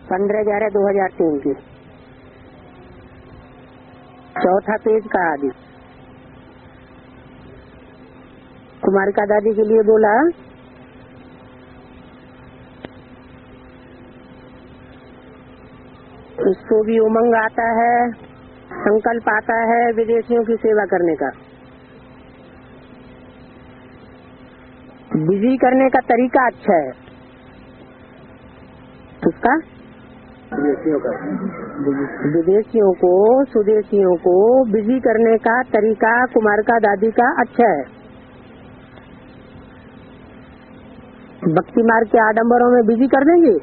15/11/2003 की। चौथा पेज का आदि। कुमारिका दादी के लिए बोला, उसको भी उमंग आता है, संकल्प आता है विदेशियों की सेवा करने का। बिजी करने का तरीका अच्छा है। किसका? विदेशियों को, स्वदेशियों को बिजी करने का तरीका कुमारिका दादी का अच्छा है। भक्ति मार्ग के आडंबरों में बिजी कर देंगे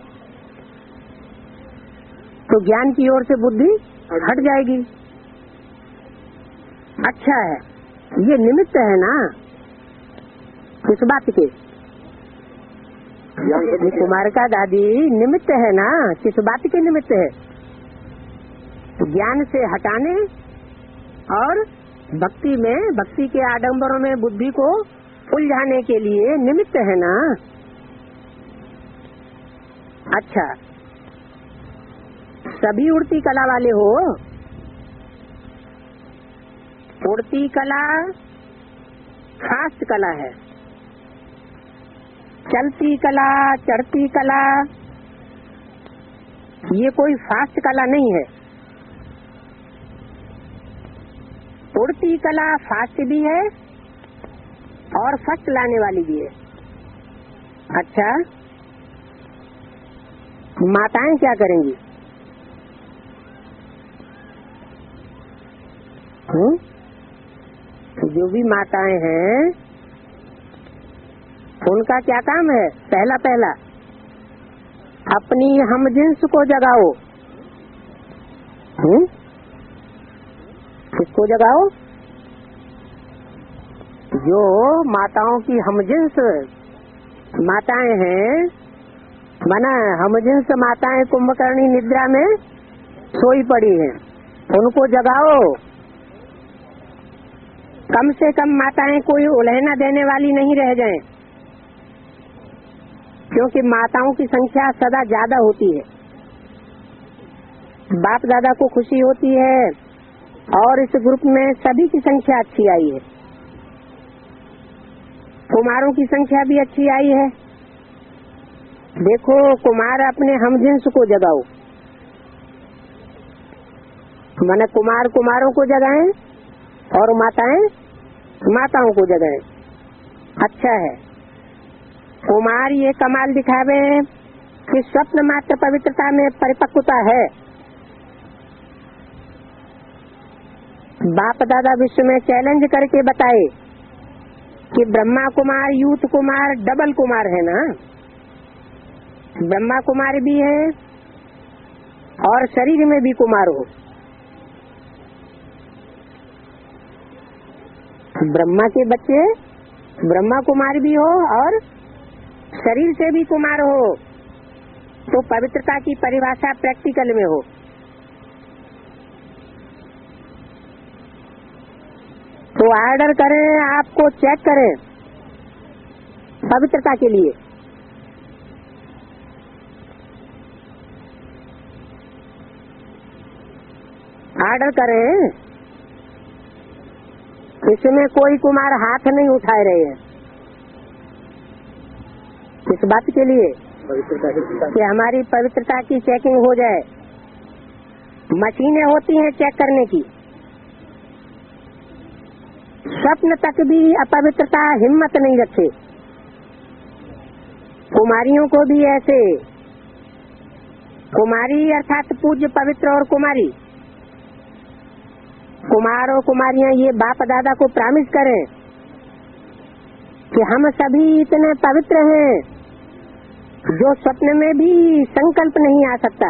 तो ज्ञान की ओर से बुद्धि हट जाएगी। अच्छा है, ये निमित्त है ना किस बात के? कुमारिका दादी निमित्त है ना, किस बात के निमित्त है? ज्ञान से हटाने और भक्ति में, भक्ति के आडंबरों में बुद्धि को उलझाने के लिए निमित्त है ना। अच्छा, सभी उड़ती कला वाले हो? उड़ती कला फास्ट कला है, चलती कला, चढ़ती कला ये कोई फास्ट कला नहीं है। उड़ती कला फास्ट भी है और फर्स्ट लाने वाली भी है। अच्छा, माताएं क्या करेंगी? जो भी माताएं हैं उनका क्या काम है? पहला अपनी हमजिन्स को जगाओ। किसको जगाओ? जो माताओं की हमजिन्स माताएं हैं, माना हमजिन्स माताएं कुंभकर्णी निद्रा में सोई पड़ी हैं, उनको जगाओ। कम से कम माताएं कोई उलहना देने वाली नहीं रह जाएं, क्योंकि माताओं की संख्या सदा ज्यादा होती है। बाप दादा को खुशी होती है और इस ग्रुप में सभी की संख्या अच्छी आई है। कुमारों की संख्या भी अच्छी आई है। देखो, कुमार अपने हमजिन्स को जगाओ, माने कुमार कुमारों को जगाएं और माताएं माताओं को जगाएं। अच्छा है, कुमार ये कमाल दिखावे कि स्वप्न मात्र पवित्रता में परिपक्वता है। बाप दादा विश्व में चैलेंज करके बताए कि ब्रह्मा कुमार, यूथ कुमार, डबल कुमार है ना। ब्रह्मा कुमार भी है और शरीर में भी कुमार हो। ब्रह्मा के बच्चे ब्रह्मा कुमार भी हो और शरीर से भी कुमार हो, तो पवित्रता की परिभाषा प्रैक्टिकल में हो। तो ऑर्डर करें, आपको चेक करें पवित्रता के लिए। ऑर्डर करें, इसमें कोई कुमार हाथ नहीं उठाए रहे हैं। इस बात के लिए कि हमारी पवित्रता की चेकिंग हो जाए। मशीनें होती हैं चेक करने की, स्वप्न तक भी अपवित्रता हिम्मत नहीं रखे। कुमारियों को भी ऐसे, कुमारी अर्थात पूज्य, पवित्र और कुमारी। कुमार और कुमारियां ये बाप दादा को प्रॉमिस करें कि हम सभी इतने पवित्र हैं जो स्वप्न में भी संकल्प नहीं आ सकता।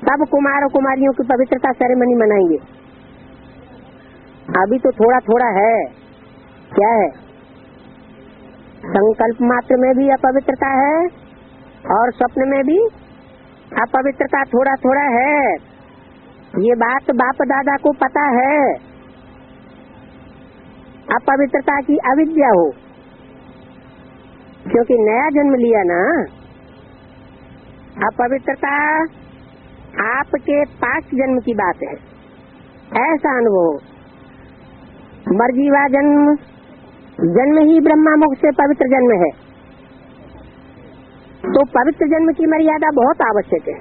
तब कुमार और कुमारियों की पवित्रता सेरेमनी मनाएंगे। अभी तो थोड़ा थोड़ा है। क्या है? संकल्प मात्र में भी अपवित्रता है और स्वप्न में भी अपवित्रता थोड़ा थोड़ा है। ये बात बाप दादा को पता है। अपवित्रता की अविद्या हो, क्योंकि नया जन्म लिया ना, अपवित्रता आपके 5 जन्म की बात है, ऐसा अनुभव। मर्जीवा जन्म ही ब्रह्मा मुख से पवित्र जन्म है, तो पवित्र जन्म की मर्यादा बहुत आवश्यक है।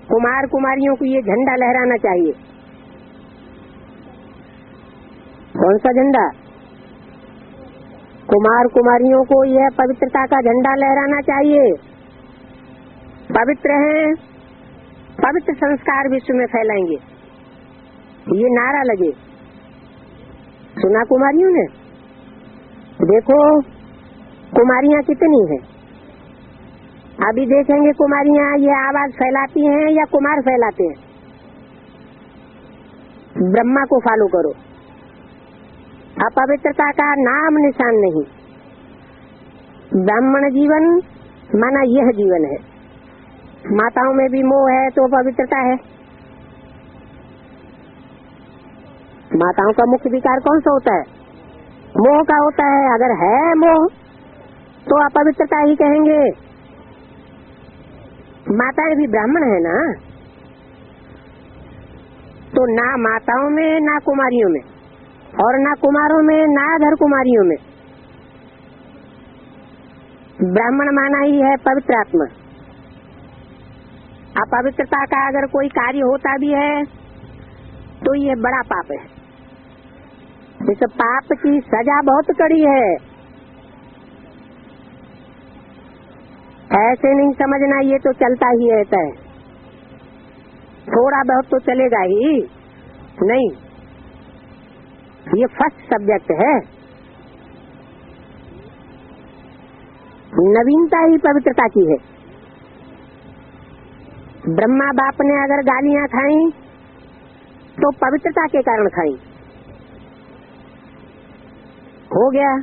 कुमार कुमारियों को ये झंडा लहराना चाहिए। कौन सा झंडा? कुमार कुमारियों को यह पवित्रता का झंडा लहराना चाहिए। पवित्र हैं, पवित्र संस्कार विश्व में फैलाएंगे, ये नारा लगे। सुना कुमारियों ने? देखो कुमारियां कितनी हैं। अभी देखेंगे कुमारियां ये आवाज फैलाती हैं या कुमार फैलाते हैं। ब्रह्मा को फॉलो करो। अपवित्रता का नाम निशान नहीं। ब्राह्मण जीवन माना यह जीवन है। माताओं में भी मोह है तो पवित्रता है। माताओं का मुख्य विकार कौन सा होता है? मोह का होता है। अगर है मोह तो अपवित्रता ही कहेंगे। माताएं भी ब्राह्मण है ना, तो ना माताओं में ना कुमारियों में, और ना कुमारों में ना अधर कुमारियों में ब्राह्मण माना ही है पवित्र आत्मा। अपवित्रता का अगर कोई कार्य होता भी है तो ये बड़ा पाप है। इस पाप की सजा बहुत कड़ी है। ऐसे नहीं समझना ये तो चलता ही रहता है, थोड़ा बहुत तो चलेगा ही नहीं। ये फर्स्ट सब्जेक्ट है। नवीनता ही पवित्रता की है। ब्रह्मा बाप ने अगर गालियां खाई तो पवित्रता के कारण खाई। हो गया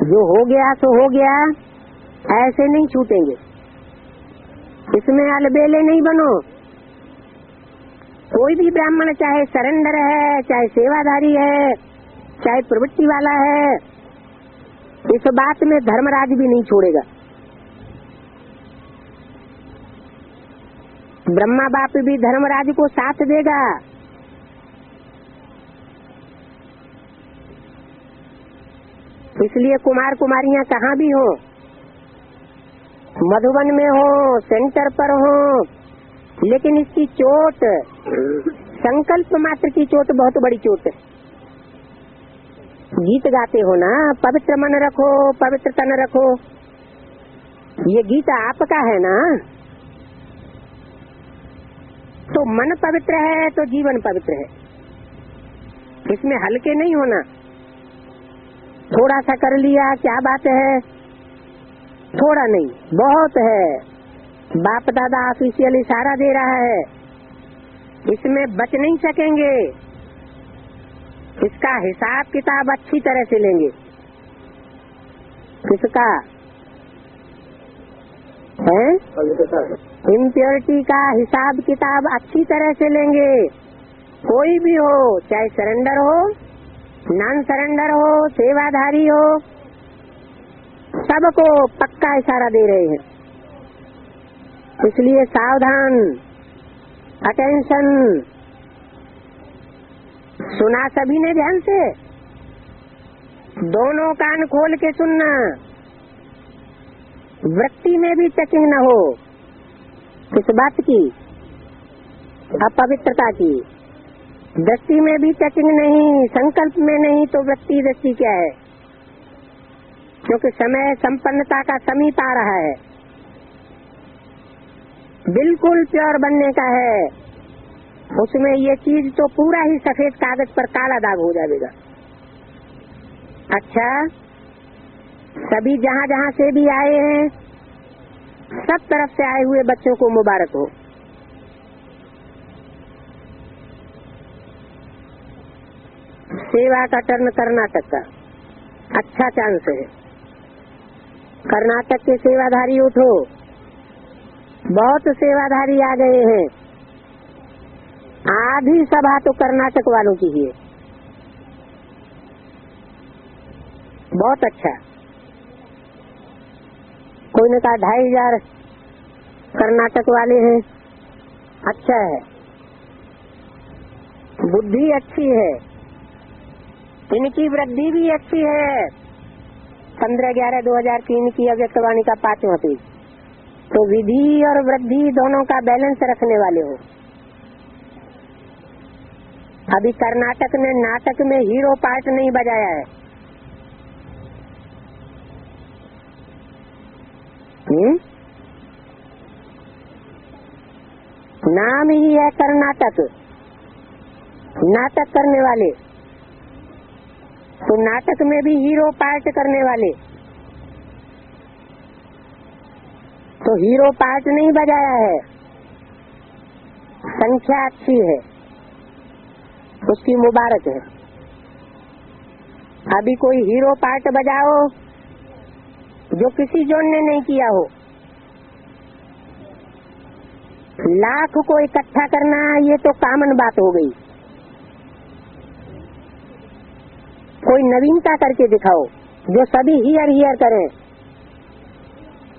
जो हो गया सो हो गया, ऐसे नहीं छूटेंगे। इसमें अलबेले नहीं बनो। कोई भी ब्राह्मण चाहे सरेंडर है, चाहे सेवाधारी है, चाहे प्रवृत्ति वाला है, इस बात में धर्मराज भी नहीं छोड़ेगा। ब्रह्मा बाप भी धर्मराज को साथ देगा। इसलिए कुमार कुमारियां कहाँ भी हो, मधुबन में हो, सेंटर पर हो, लेकिन इसकी चोट संकल्प मात्र की चोट बहुत बड़ी चोट है। गीत गाते हो ना, पवित्र मन रखो, पवित्र तन रखो, ये गीत आपका है ना। तो मन पवित्र है तो जीवन पवित्र है। इसमें हल्के नहीं होना। थोड़ा सा कर लिया क्या बात है, थोड़ा नहीं बहुत है। बाप दादा ऑफिशियल इशारा दे रहा है, इसमें बच नहीं सकेंगे। इसका हिसाब किताब अच्छी तरह से लेंगे। किसका है? इम्प्योरिटी का हिसाब किताब अच्छी तरह से लेंगे। कोई भी हो, चाहे सरेंडर हो, नॉन सरेंडर हो, सेवाधारी हो, सबको पक्का इशारा दे रहे हैं। इसलिए सावधान, अटेंशन। सुना सभी ने ध्यान से? दोनों कान खोल के सुनना। वृत्ति में भी चेकिंग न हो। किस बात की? अपवित्रता की। दृष्टि में भी चेकिंग नहीं, संकल्प में नहीं, तो वृत्ति दृष्टि क्या है? क्योंकि समय संपन्नता का समीप आ रहा है, बिल्कुल प्योर बनने का है। उसमें ये चीज तो पूरा ही सफेद कागज पर काला दाग हो जाएगा। अच्छा, सभी जहाँ जहाँ से भी आए हैं, सब तरफ से आए हुए बच्चों को मुबारक हो। सेवा का टर्न कर्नाटक का अच्छा चांस है। कर्नाटक के सेवाधारी उठो, बहुत सेवाधारी आ गए हैं। आधी सभा तो कर्नाटक वालों की ही है। बहुत अच्छा। कोई ने कहा 2500 कर्नाटक वाले हैं। अच्छा है, बुद्धि अच्छी है, इनकी वृद्धि भी अच्छी है। 15/11/2003 की अव्यक्तवाणी का 5वां पेज। तो विधि और वृद्धि दोनों का बैलेंस रखने वाले हो। अभी कर्नाटक ने नाटक में हीरो पार्ट नहीं बजाया है। नाम ही है कर्नाटक, नाटक करने वाले। तो नाटक में भी हीरो पार्ट करने वाले, तो हीरो पार्ट नहीं बजाया है। संख्या अच्छी है, उसकी मुबारक है। अभी कोई हीरो पार्ट बजाओ जो किसी जोन ने नहीं किया हो। लाख को इकट्ठा करना ये तो कॉमन बात हो गई। कोई नवीनता करके दिखाओ जो सभी हियर करें,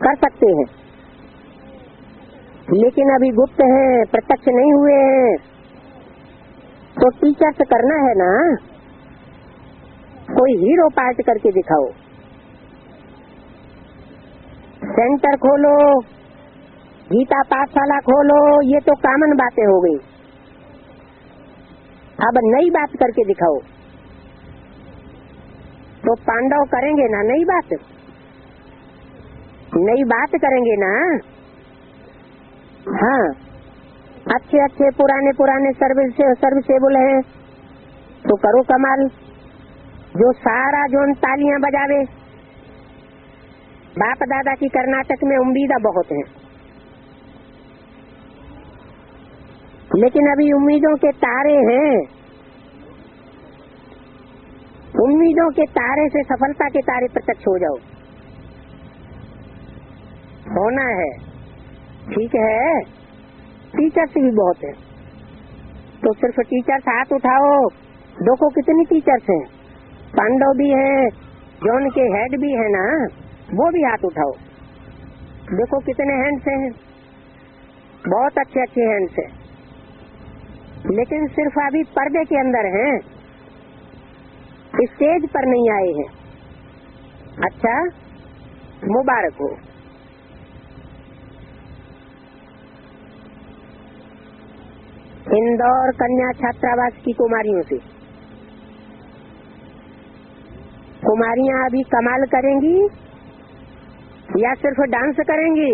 कर सकते हैं। लेकिन अभी गुप्त हैं, प्रत्यक्ष नहीं हुए हैं, तो टीचर्स करना है ना। कोई हीरो पार्ट करके दिखाओ। सेंटर खोलो, गीता पाठशाला खोलो, ये तो कॉमन बातें हो गई। अब नई बात करके दिखाओ। तो पांडव करेंगे ना नई बात, नई बात करेंगे ना। हाँ, अच्छे अच्छे पुराने पुराने सर्विसेबल हैं तो करो कमाल। जो सारा जोन तालियां बजावे। बाप दादा की कर्नाटक में उम्मीदा बहुत है, लेकिन अभी उम्मीदों के तारे हैं। उम्मीदों के तारे से सफलता के तारे प्रत्यक्ष हो जाओ। होना है, ठीक है। टीचर्स भी बहुत है, तो सिर्फ टीचर्स हाथ उठाओ। देखो कितनी टीचर्स हैं। पांडव भी हैं, जोन के हेड भी है ना, वो भी हाथ उठाओ। देखो कितने हैंड्स हैं, बहुत अच्छे अच्छे हैंड्स हैं। लेकिन सिर्फ अभी पर्दे के अंदर हैं, स्टेज पर नहीं आए हैं। अच्छा, मुबारक हो। इंदौर कन्या छात्रावास की कुमारियों से, कुमारियां अभी कमाल करेंगी या सिर्फ डांस करेंगी?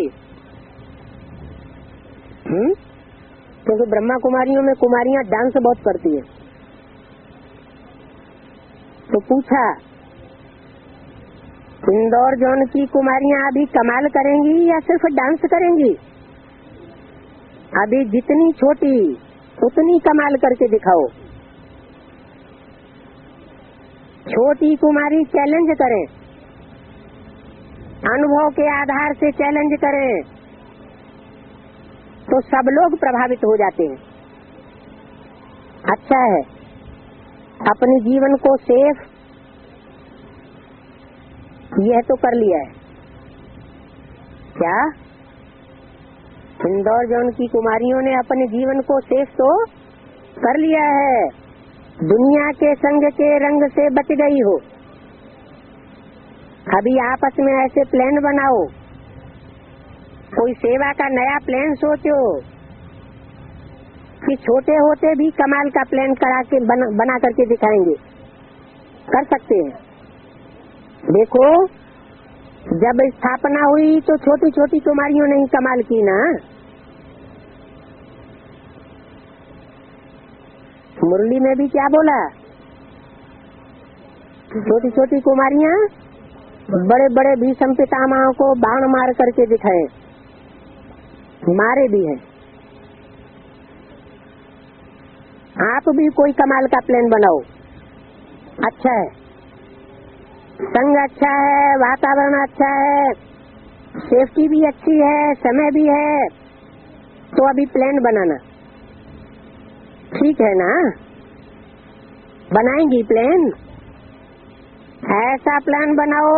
क्योंकि ब्रह्मा कुमारियों में कुमारियां डांस बहुत करती है। तो पूछा, इंदौर जोन की कुमारियां अभी कमाल करेंगी या सिर्फ डांस करेंगी? अभी जितनी छोटी उतनी कमाल करके दिखाओ। छोटी कुमारी चैलेंज करें, अनुभव के आधार से चैलेंज करें, तो सब लोग प्रभावित हो जाते हैं। अच्छा है, अपने जीवन को सेफ यह तो कर लिया है क्या? इंदौर जोन की कुमारियों ने अपने जीवन को सेफ तो कर लिया है। दुनिया के संग के रंग से बच गई हो। अभी आपस में ऐसे प्लान बनाओ, कोई सेवा का नया प्लान सोचो कि छोटे होते भी कमाल का प्लान करा के बना करके दिखाएंगे। कर सकते हैं। देखो, जब स्थापना हुई तो छोटी छोटी कुमारियों ने ही कमाल की ना। मुरली में भी क्या बोला? छोटी छोटी कुमारियां बड़े बड़े भीष्म पितामह को बाण मार करके दिखाए, मारे भी हैं। आप भी कोई कमाल का प्लान बनाओ। अच्छा है, संग अच्छा है, वातावरण अच्छा है, सेफ्टी भी अच्छी है, समय भी है, तो अभी प्लान बनाना ठीक है ना? बनाएंगी प्लान? ऐसा प्लान बनाओ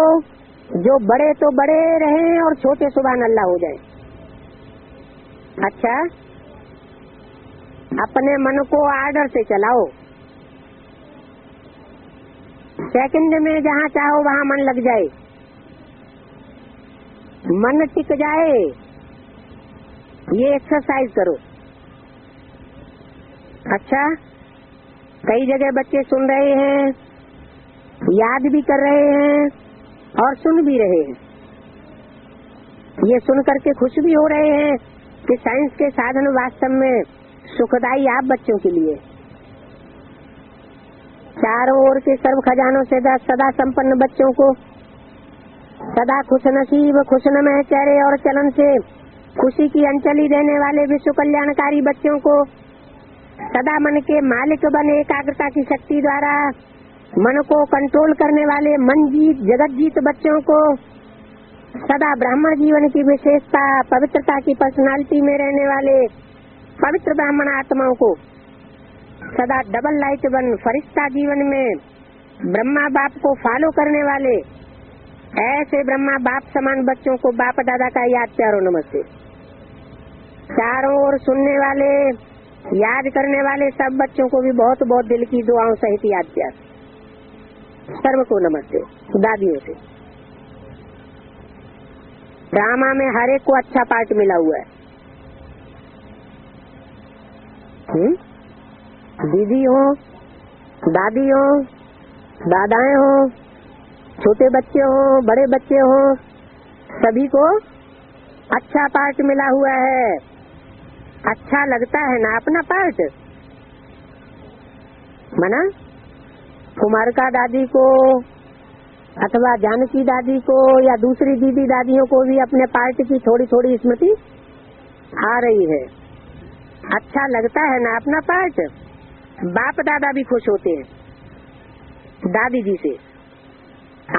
जो बड़े तो बड़े रहें और छोटे सुभान अल्लाह हो जाए। अच्छा, अपने मन को आर्डर से चलाओ। सेकंड में जहाँ चाहो वहाँ मन लग जाए, मन टिक जाए, ये एक्सरसाइज करो। अच्छा, कई जगह बच्चे सुन रहे हैं, याद भी कर रहे हैं और सुन भी रहे हैं। ये सुन करके खुश भी हो रहे हैं कि साइंस के साधन वास्तव में सुखदायी आप बच्चों के लिए। चारों ओर के सर्व खजानों से सदा संपन्न बच्चों को, सदा खुश नसीब खुशनुमा चेहरे और चलन से खुशी की अंजलि देने वाले विश्व कल्याणकारी बच्चों को, सदा मन के मालिक बने एकाग्रता की शक्ति द्वारा मन को कंट्रोल करने वाले मन जीत जगत जीत बच्चों को, सदा ब्राह्मण जीवन की विशेषता पवित्रता की पर्सनालिटी में रहने वाले पवित्र ब्राह्मण आत्माओं को, सदा डबल लाइट बन फरिश्ता जीवन में ब्रह्मा बाप को फॉलो करने वाले ऐसे ब्रह्मा बाप समान बच्चों को बाप दादा का याद प्यारो नमस्ते। चारों ओर सुनने वाले याद करने वाले सब बच्चों को भी बहुत बहुत दिल की दुआओं सहित याद प्यार। सर्व को नमस्ते। दादियों से ड्रामा में हर एक को अच्छा पार्ट मिला हुआ है। दीदी हो, दादी हो, दादाएं हो, छोटे बच्चे हो, बड़े बच्चे हो, सभी को अच्छा पार्ट मिला हुआ है। अच्छा लगता है ना अपना पार्ट? मना कुमारिका दादी को अथवा जानकी दादी को या दूसरी दीदी दादियों को भी अपने पार्ट की थोड़ी थोड़ी स्मृति आ रही है। अच्छा लगता है ना अपना पार्ट? बाप दादा भी खुश होते हैं दादी जी से।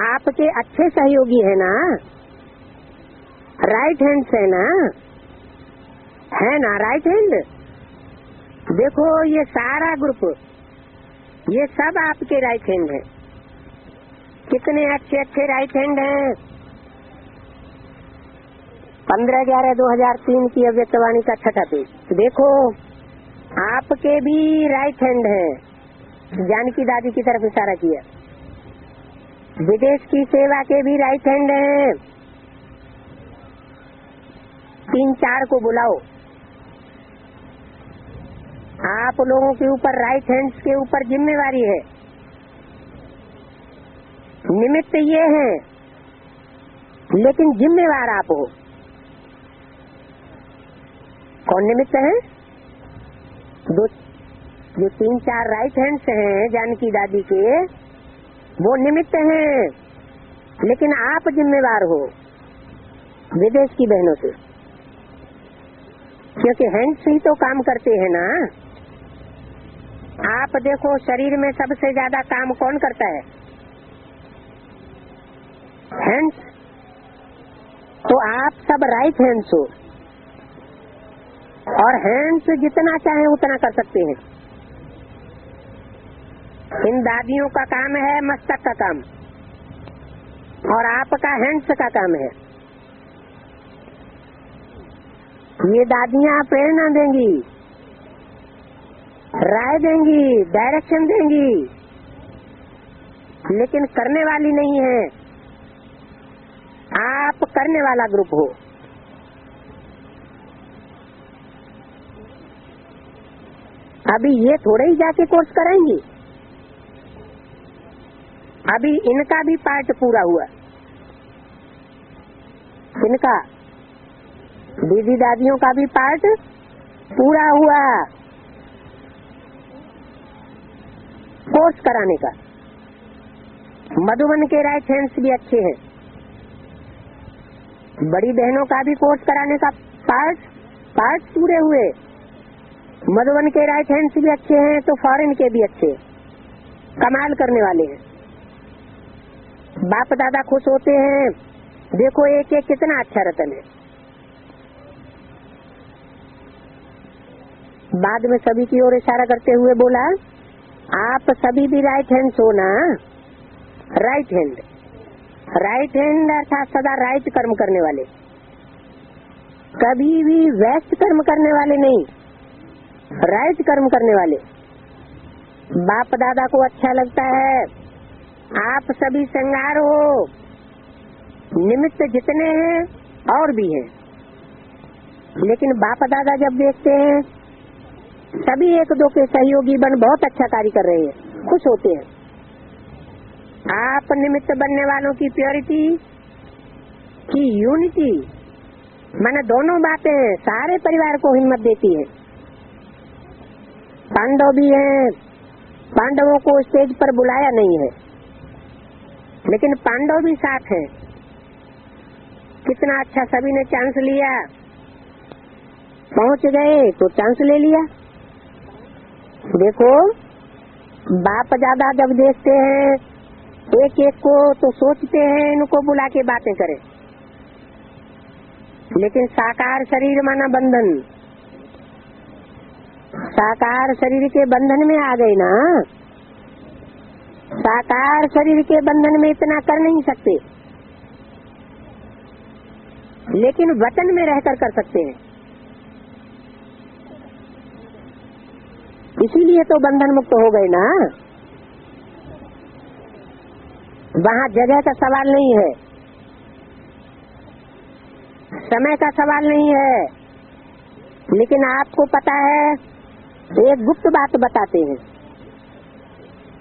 आपके अच्छे सहयोगी है ना, राइट हैंड है ना राइट हैंड। देखो ये सारा ग्रुप, ये सब आपके राइट हैंड है। कितने अच्छे अच्छे राइट हैंड हैं। 15/11/2003 की अव्यक्तवाणी का छठा पेज देखो, आपके भी राइट हैंड है। जानकी दादी की तरफ इशारा किया। विदेश की सेवा के भी राइट हैंड हैं। 3-4 को बुलाओ। आप लोगों के ऊपर राइट हैंड्स के ऊपर जिम्मेवारी है। निमित्त ये है लेकिन जिम्मेवार आप हो। कौन निमित्त है? जो 3-4 राइट हैंड्स हैं जानकी दादी के, वो निमित्त हैं, लेकिन आप जिम्मेवार हो विदेश की बहनों से, क्योंकि हैंड्स ही तो काम करते हैं ना। आप देखो शरीर में सबसे ज्यादा काम कौन करता है? हैंड्स। तो आप सब राइट हैंड्स हो और हैंड्स जितना चाहे उतना कर सकते हैं। इन दादियों का काम है मस्तक का काम और आपका हैंड्स का काम है। ये दादियाँ प्रेरणा देंगी, राय देंगी, डायरेक्शन देंगी, लेकिन करने वाली नहीं है। आप करने वाला ग्रुप हो। अभी ये थोड़े ही जाके कोर्स कराएंगी। अभी इनका भी पार्ट पूरा हुआ। इनका दीदी दादियों का भी पार्ट पूरा हुआ कोर्स कराने का। मधुबन के राइट हैंड्स भी अच्छे हैं। बड़ी बहनों का भी कोर्स कराने का पार्ट पूरे हुए। मधुबन के राइट हैंड्स भी अच्छे हैं तो फॉरेन के भी अच्छे, कमाल करने वाले हैं। बाप दादा खुश होते हैं। देखो एक एक कितना अच्छा रतन है। बाद में सभी की ओर इशारा करते हुए बोला, आप सभी भी राइट हैंड्स हो ना? Right hand. राइट हैंड अर्थात सदा राइट कर्म करने वाले, कभी भी वेस्ट कर्म करने वाले नहीं, राइट कर्म करने वाले। बाप दादा को अच्छा लगता है आप सभी श्रृंगार हो, निमित्त जितने हैं और भी हैं, लेकिन बाप दादा जब देखते हैं सभी एक दो के सहयोगी बन बहुत अच्छा कार्य कर रहे हैं, खुश होते हैं। आप निमित्त बनने वालों की प्योरिटी की यूनिटी माने दोनों बातें सारे परिवार को हिम्मत देती है। पांडव भी हैं, पांडवों को स्टेज पर बुलाया नहीं है, लेकिन पांडव भी साथ हैं। कितना अच्छा, सभी ने चांस लिया, पहुंच गए तो चांस ले लिया। देखो बाप दादा जब देखते हैं एक एक को तो सोचते हैं इनको बुला के बातें करें, लेकिन साकार शरीर माना बंधन, साकार शरीर के बंधन में आ गए ना, साकार शरीर के बंधन में इतना कर नहीं सकते, लेकिन वचन में रहकर कर सकते हैं। इसीलिए तो बंधन मुक्त हो गए ना। वहाँ जगह का सवाल नहीं है, समय का सवाल नहीं है, लेकिन आपको पता है एक गुप्त बात बताते हैं।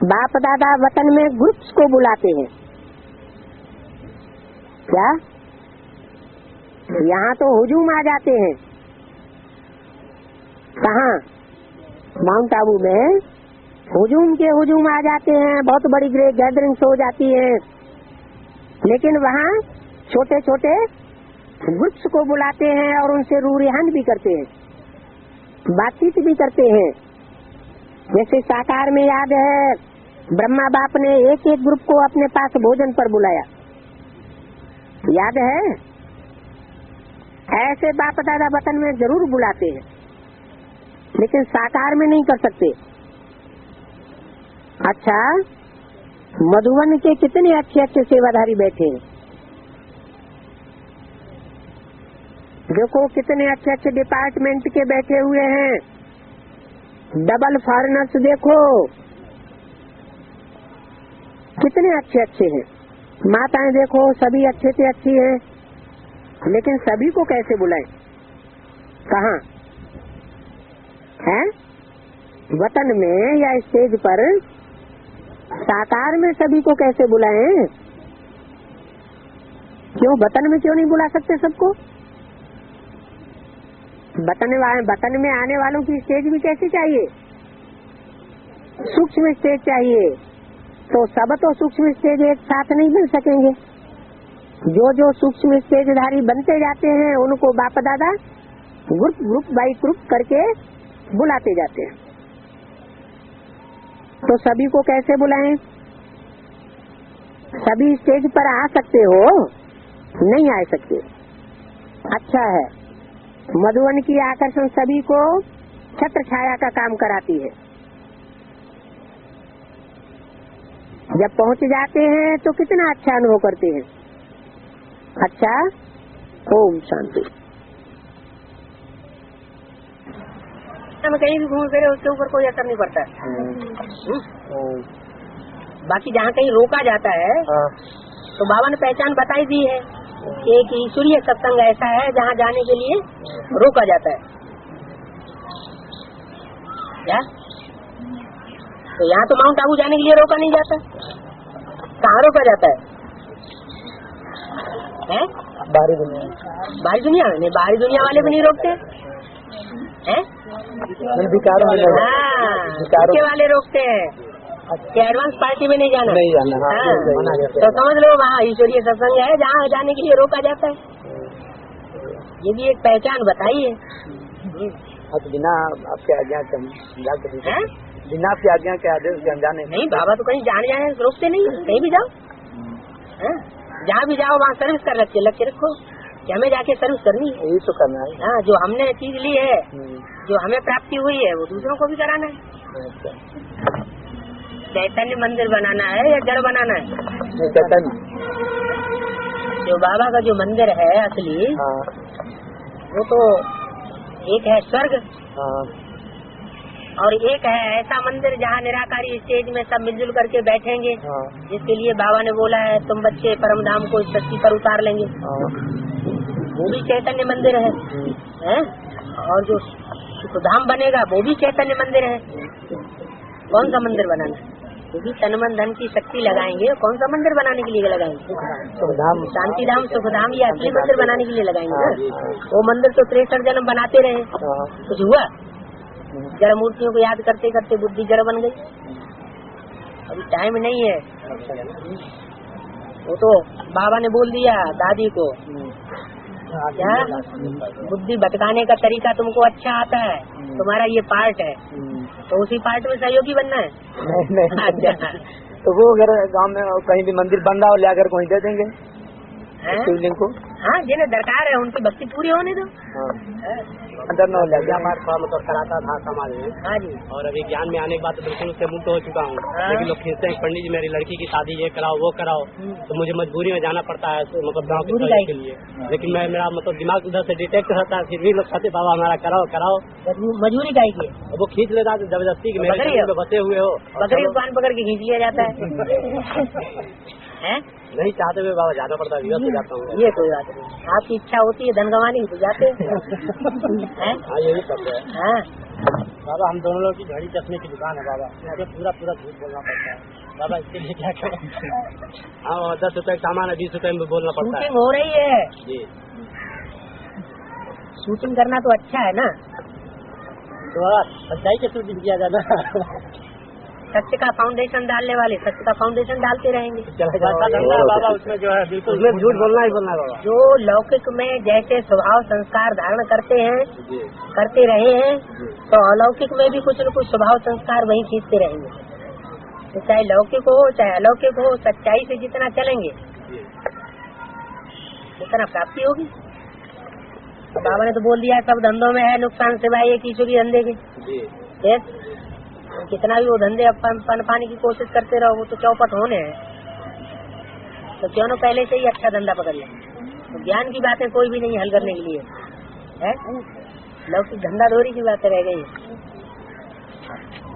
बाप दादा वतन में ग्रुप्स को बुलाते हैं। क्या यहाँ तो हुजूम आ जाते हैं? कहाँ? माउंट आबू में हुजूम के हुजूम आ जाते हैं, बहुत बड़ी ग्रेट गैदरिंग्स हो जाती है, लेकिन वहाँ छोटे छोटे ग्रुप्स को बुलाते हैं और उनसे रूरिहान भी करते हैं, बातचीत भी करते हैं। जैसे साकार में याद है ब्रह्मा बाप ने एक एक ग्रुप को अपने पास भोजन पर बुलाया, याद है? ऐसे बाप दादा वतन में जरूर बुलाते हैं, लेकिन साकार में नहीं कर सकते। अच्छा, मधुबन के कितने अच्छे अच्छे सेवाधारी बैठे हैं, देखो कितने अच्छे अच्छे डिपार्टमेंट के बैठे हुए हैं। डबल फॉरेनर्स देखो कितने अच्छे अच्छे हैं, माताएं देखो सभी अच्छे से अच्छी हैं, लेकिन सभी को कैसे बुलाएं? कहाँ है? वतन में या स्टेज पर साकार में सभी को कैसे बुलाएं? क्यों वतन में क्यों नहीं बुला सकते सबको? वतन में आने वालों की स्टेज भी कैसी चाहिए? सूक्ष्म स्टेज चाहिए। तो सब तो सूक्ष्म स्टेज एक साथ नहीं बन सकेंगे। जो सूक्ष्म स्टेजधारी बनते जाते हैं उनको बाप दादा ग्रुप बाई ग्रुप करके बुलाते जाते हैं। तो सभी को कैसे बुलाएं? सभी स्टेज पर आ सकते हो? नहीं आ सकते। अच्छा है, मधुबन की आकर्षण सभी को छत्र छाया का काम कराती है। जब पहुंच जाते हैं तो कितना अच्छा अनुभव करते हैं। अच्छा, ओम शांति। हम कहीं भी घूम फिरे उसके ऊपर कोई असर नहीं पड़ता है। बाकी जहाँ कहीं रोका जाता है तो बाबा ने पहचान बताई दी है कि एक ईश्वरीय सत्संग ऐसा है जहाँ जाने के लिए रोका जाता है। क्या? तो यहाँ तो माउंट आबू जाने के लिए रोका नहीं जाता, कहाँ रोका जाता है? बाहरी दुनिया में नहीं, बाहरी दुनिया वाले भी नहीं रोकते हैं, विकारों वाले रोकते हैं कि एडवांस पार्टी में नहीं जाना। तो समझ लो वहाँ ईश्वरीय सत्संग है जहाँ जाने के लिए रोका जाता है। ये भी एक पहचान बताई है। बिना आपके आज्ञा के बिना आपकी आज्ञा के आदेश के अनजाने नहीं, बाबा तो कहीं जाने रोकते नहीं, कहीं भी जाओ, जहाँ भी जाओ वहाँ सर्विस कर रखिए, लक्ष्य रखो कि हमें जाके सर्विस करनी है। यही तो करना है। हाँ, जो हमने चीज ली है, जो हमें प्राप्ति हुई है वो दूसरों को भी कराना है। चैतन्य मंदिर बनाना है या जड़ बनाना है? चैतन्य। जो बाबा का जो मंदिर है असली, हाँ वो तो एक है स्वर्ग, हाँ और एक है ऐसा मंदिर जहाँ निराकारी स्टेज में सब मिलजुल करके बैठेंगे, हाँ जिसके लिए बाबा ने बोला है तुम बच्चे परम धाम को इस धरती पर उतार लेंगे। हाँ। वो भी चैतन्य मंदिर है, हैं? और जो सुखधाम बनेगा वो भी चैतन्य मंदिर है। कौन सा मंदिर बनाना है? क्योंकि तन मन धन की शक्ति लगाएंगे, कौन सा मंदिर बनाने के लिए लगाएंगे? सुखधाम, शांति धाम, सुखधाम या असली मंदिर बनाने के लिए लगाएंगे ना। वो मंदिर तो 63 जन्म बनाते रहे, कुछ हुआ? जड़ मूर्तियों को याद करते करते बुद्धि जड़ बन गई। अभी टाइम नहीं है। वो तो बाबा ने बोल दिया दादी को, क्या बुद्धि भटकाने का तरीका तुमको अच्छा आता है, तुम्हारा ये पार्ट है, तो उसी पार्ट में सहयोगी बनना है। नहीं अच्छा, तो वो अगर गांव में कहीं भी मंदिर बन रहा हो लाकर कहीं दे देंगे शिवलिंग को। हाँ, जिन्हें दरकार है उनकी भक्ति पूरी होने दो। अंदर न हो लगे। मतलब कराता था समाज में। हाँ जी। और अभी ज्ञान में आने के बाद तो बिल्कुल उससे मुक्त हो चुका हूँ। हाँ। लेकिन लोग खींचते हैं पंडित जी मेरी लड़की की शादी ये कराओ वो कराओ, तो मुझे मजबूरी में जाना पड़ता है मतलब गाँव के लिए। लेकिन मैं मेरा मतलब दिमाग उधर से डिटेक्ट रहता है, फिर भी लोग कहते बाबा हमारा कराओ कराओ। मजबूरी का ही वो खींच लेता है जबरदस्ती की मेरे में बसे हुए हो। बकरी को कान पकड़ के खींच लिया जाता है। नहीं चाहते हुए बाबा जाना पड़ता है, विवश हो जाता हूँ। ये कोई बात नहीं, आपकी इच्छा होती है धन गंवाने की तो जाते हैं। हाँ यही सब है। हाँ बाबा हम दोनों लोग की घड़ी चश्मे की दुकान है बाबा, पूरा पूरा झूठ बोलना पड़ता है बाबा, इसके लिए क्या करें? हाँ 10 रुपए का सामान है 20 रुपए में बोलना पड़ता है। शूटिंग हो रही है जी, शूटिंग करना तो अच्छा है ना, तो सच्चाई के शूटिंग किया जाना। सत्य का फाउंडेशन डालने वाले सत्य का फाउंडेशन डालते रहेंगे। बाबा उसमें जो है बिल्कुल उसमें झूठ बोलना ही बोलना है बाबा। जो लौकिक में जैसे स्वभाव संस्कार धारण करते हैं, करते रहे हैं, तो अलौकिक में भी कुछ न कुछ स्वभाव संस्कार वही खींचते रहेंगे। तो चाहे लौकिक हो चाहे अलौकिक हो, सच्चाई से जितना चलेंगे उतना प्राप्ति होगी। तो बाबा ने तो बोल दिया सब धंधों में है नुकसान सिवाय एक ईश्वरी धंधे के। कितना भी वो धंधे पन पाने की कोशिश करते रहो, वो तो चौपट होने हैं। तो क्यों न पहले से ही अच्छा धंधा पकड़ ले। तो ज्ञान की बातें कोई भी नहीं हल करने के लिए है, लौकिक धंधाधोरी की बातें रह गई।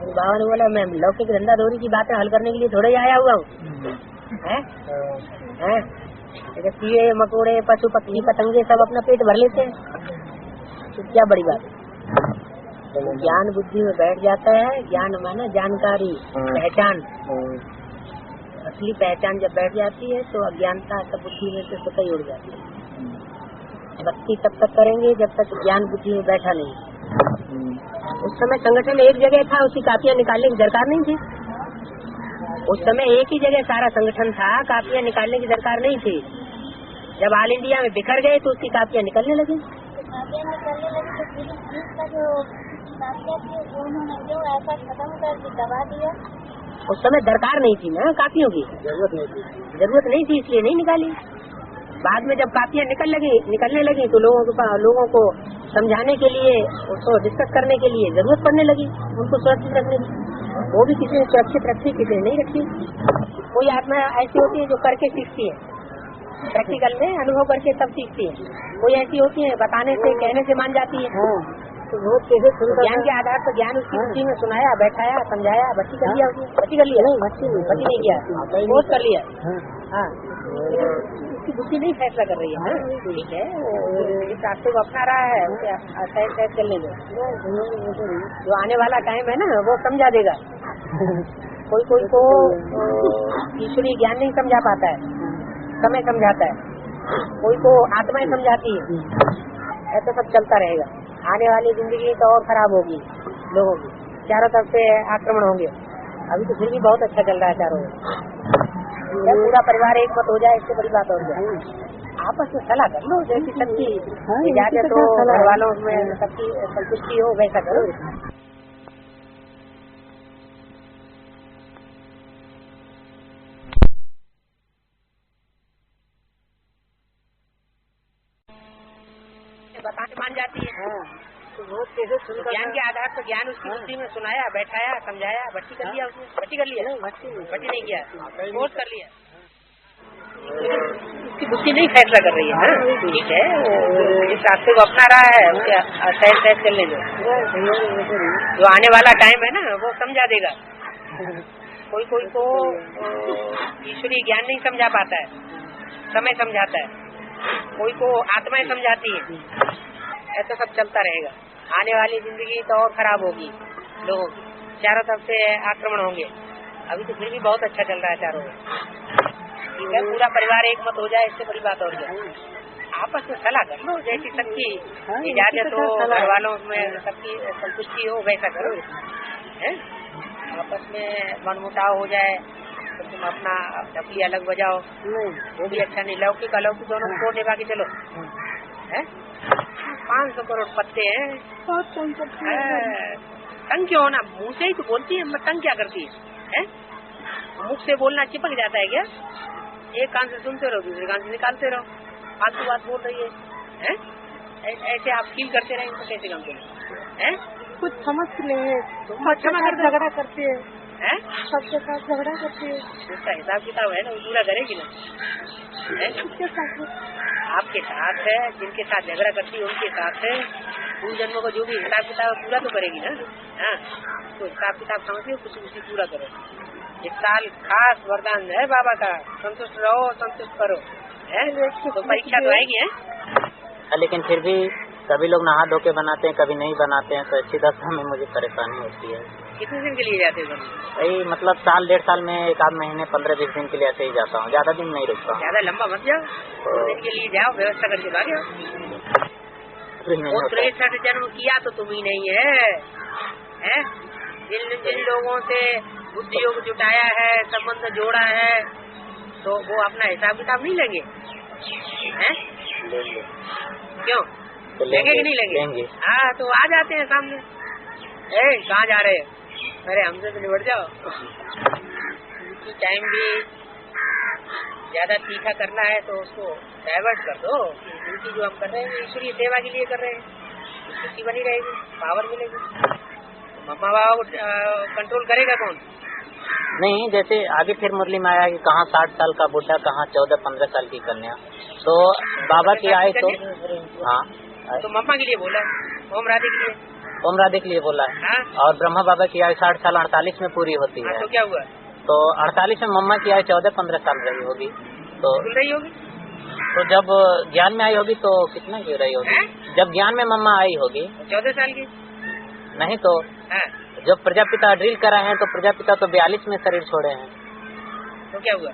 बाबा ने बोला मैं लौकिक धंधाधोरी की बातें हल करने के लिए थोड़ा ही आया हुआ हूँ। कीड़े मकोड़े पशु पक्षी पतंगे सब अपना पेट भर लेते हैं, तो क्या बड़ी बात है। ज्ञान बुद्धि में बैठ जाता है। ज्ञान माने जानकारी, पहचान, असली पहचान जब बैठ जाती है तो अज्ञानता सब बुद्धि में से स्वतः ही उड़ जाती है। भक्ति तब तक करेंगे जब तक ज्ञान बुद्धि में बैठा नहीं। उस समय संगठन एक जगह था, उसकी कापियां निकालने की दरकार नहीं थी। उस समय एक ही जगह सारा संगठन था, कापियां निकालने की दरकार नहीं थी। जब ऑल इंडिया में बिखर गए तो उसकी कापियां निकलने लगी। ऐसा खत्म कर दबा दिया। उस समय दरकार नहीं थी ना कापियों की, जरूरत नहीं थी इसलिए नहीं निकाली। बाद में जब कापियां निकलने लगी तो लोगों को समझाने के लिए, उसको डिस्कस करने के लिए जरूरत पड़ने लगी उनको सुरक्षित रखने की। वो भी किसी ने सुरक्षित रखी, किसी ने नहीं रखी। कोई आत्मा ऐसी होती है जो करके सीखती है, प्रैक्टिकल में अनुभव करके सब सीखती है। कोई ऐसी होती है बताने से कहने से मान जाती है। ज्ञान के आधार पर ज्ञान उसकी बुद्धि में सुनाया, बैठाया, समझाया, भर्ती कर लिया, भर्ती कर लिया, भर्ती नहीं किया, कोर्स कर लिया। हाँ, उसकी बुद्धि नहीं फैसला कर रही है। ठीक है, इस रास्ते को अपना रहा है, उसे शायद चलने दो। जो आने वाला टाइम है ना वो समझा देगा। कोई को ईश्वरीय ज्ञान नहीं समझा पाता है, समय समझाता है, कोई को आत्माएं समझाती है। ऐसा सब चलता रहेगा। आने वाली जिंदगी तो और खराब होगी लोगों की, चारों तरफ से आक्रमण होंगे। अभी तो फिर भी बहुत अच्छा चल रहा है चारों ओर। जब पूरा परिवार एक मत हो जाए इससे बड़ी बात और जाए। आपस में सलाह कर लो, जैसी सबकी इजाजत हो, घर वालों में सबकी संतुष्टि हो, वैसा करो। बताने मान जाती है। ज्ञान के आधार पर ज्ञान उसकी बुद्धि में सुनाया, बैठाया, समझाया, भट्टी कर लिया उसने। भट्टी कर लिया, भट्टी नहीं किया, कोर्स कर लिया। उसकी बुद्धि नहीं फैसला कर रही है ना, ठीक है, जिस रास्ते को अपना रहा है उसके सहज चलने दो। जो आने वाला टाइम है ना वो समझा देगा। कोई कोई को ईश्वरीय ज्ञान नहीं समझा पाता है, समय समझाता है, कोई को आत्माएं समझाती है। ऐसा सब चलता रहेगा। आने वाली जिंदगी तो और खराब होगी लोगों की, चारों तरफ से आक्रमण होंगे। अभी तो फिर भी बहुत अच्छा चल रहा है चारों में, ठीक है। पूरा परिवार एक मत हो जाए, इससे बड़ी बात और क्या। आपस में सलाह कर लो, जैसी सबकी इजाजत हो, घर वालों में सबकी संतुष्टि हो, वैसा करो है। आपस में मनमुटाव हो जाए तो तुम अपना ढपली अलग बजाओ, वो भी अच्छा नहीं। लौकिक अलौकिक दोनों को निभा के चलो है। 500 करोड़ पत्ते हैं, तंग क्यों होना? मुँह से ही तो बोलती है, तंग क्या करती है? मुख से बोलना चिपक जाता है क्या? एक कान से सुनते रहो, दूसरे कान से निकालते रहो, फालतू बात बोल रही है? ऐसे आप फील करते रहेंगे तो कैसे काम करें? कुछ समझ ले, झगड़ा करते हैं, सबके साथ झगड़ा करते हैं। उसका हिसाब किताब है ना, वो पूरा करेगी ना। आपके साथ है, जिनके साथ झगड़ा करती है उनके साथ है, पूर्व जन्मों का जो भी हिसाब किताब पूरा तो करेगी ना। हाँ, तो हिसाब किताब समझिए, कुछ उसी पूरा करो। इस साल खास वरदान है बाबा का, संतुष्ट रहो, संतुष्ट करो है। तो परीक्षा तो आएगी है, लेकिन फिर भी सभी लोग नहा धो के बनाते हैं, कभी नहीं बनाते हैं, तो अच्छी दशा में मुझे परेशानी होती है। कितने दिन के लिए जाते हो? वही मतलब साल 1.5 साल में 1 आध महीने 15-20 दिन के लिए ऐसे ही जाता हूँ, ज्यादा दिन नहीं रुकता। ज्यादा लंबा मत जाओ, 2 दिन के लिए जाओ, व्यवस्था करके भागे। 63 जन्म किया तो तुम ही नहीं है? जिन लोगों से बुद्धि योग जुटाया है, संबंध जोड़ा है, तो वो अपना हिसाब किताब नहीं लेंगे? क्यों लेंगे कि नहीं लेंगे? हाँ, तो आ जाते हैं सामने। कहाँ जा रहे हैं? अरे हमसे तो निबट जाओ। टाइम भी ज्यादा तीखा करना है तो उसको डाइवर्ट कर दो। उनकी जो हम कर रहे हैं ईश्वरीय सेवा के लिए कर रहे हैं, उसकी बनी रहेगी, पावर मिलेगी। मम्मा बाबा को कंट्रोल करेगा कौन? नहीं, जैसे आगे फिर मुरली में आया कि कहाँ 60 साल का बुढ़ा, कहाँ 14-15 साल की कन्या। तो बाबा की आए तो हाँ, तो मम्मा के लिए बोला, ओम राधे के लिए, ओम राधे के लिए बोला है। और ब्रह्मा बाबा की आयु 60 साल 48 में पूरी होती है। तो क्या हुआ? तो 48 में मम्मा की आयु 14-15 साल रही होगी, तो रही होगी। तो जब ज्ञान में आई होगी तो कितना की रही होगी? जब ज्ञान में मम्मा आई होगी 14 साल की नहीं तो जब प्रजापिता ड्रिल कराए हैं तो प्रजापिता तो 42 में शरीर छोड़े हैं। तो क्या हुआ?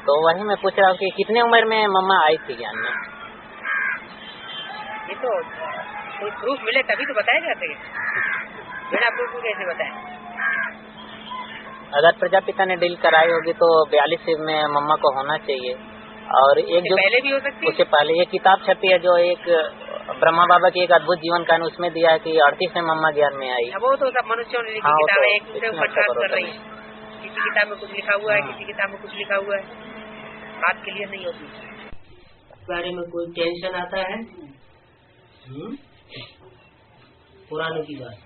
तो वही मैं पूछ रहा हूँ कि कितने उम्र में मम्मा आई थी ज्ञान में? ये तो कोई प्रूफ मिले तभी तो बताया जाते हैं, बिना प्रूफ को कैसे बताए? अगर प्रजापिता ने डील कराई होगी तो 42 में मम्मा को होना चाहिए। और एक जो पहले भी हो सकती है, उससे पहले एक किताब छपी है जो एक ब्रह्मा बाबा की एक अद्भुत जीवन कान, उसमें दिया है कि 38 में मम्मा ज्ञान में आई। वो तो सब मनुष्यों ने लिखी किताबें एक दूसरे ऊपर ट्रांस कर रही है। किसी किताब में कुछ लिखा हुआ है, किसी किताब में कुछ लिखा हुआ है, बात क्लियर नहीं होती। इस बारे में कोई टेंशन आता है? पुराने की बात,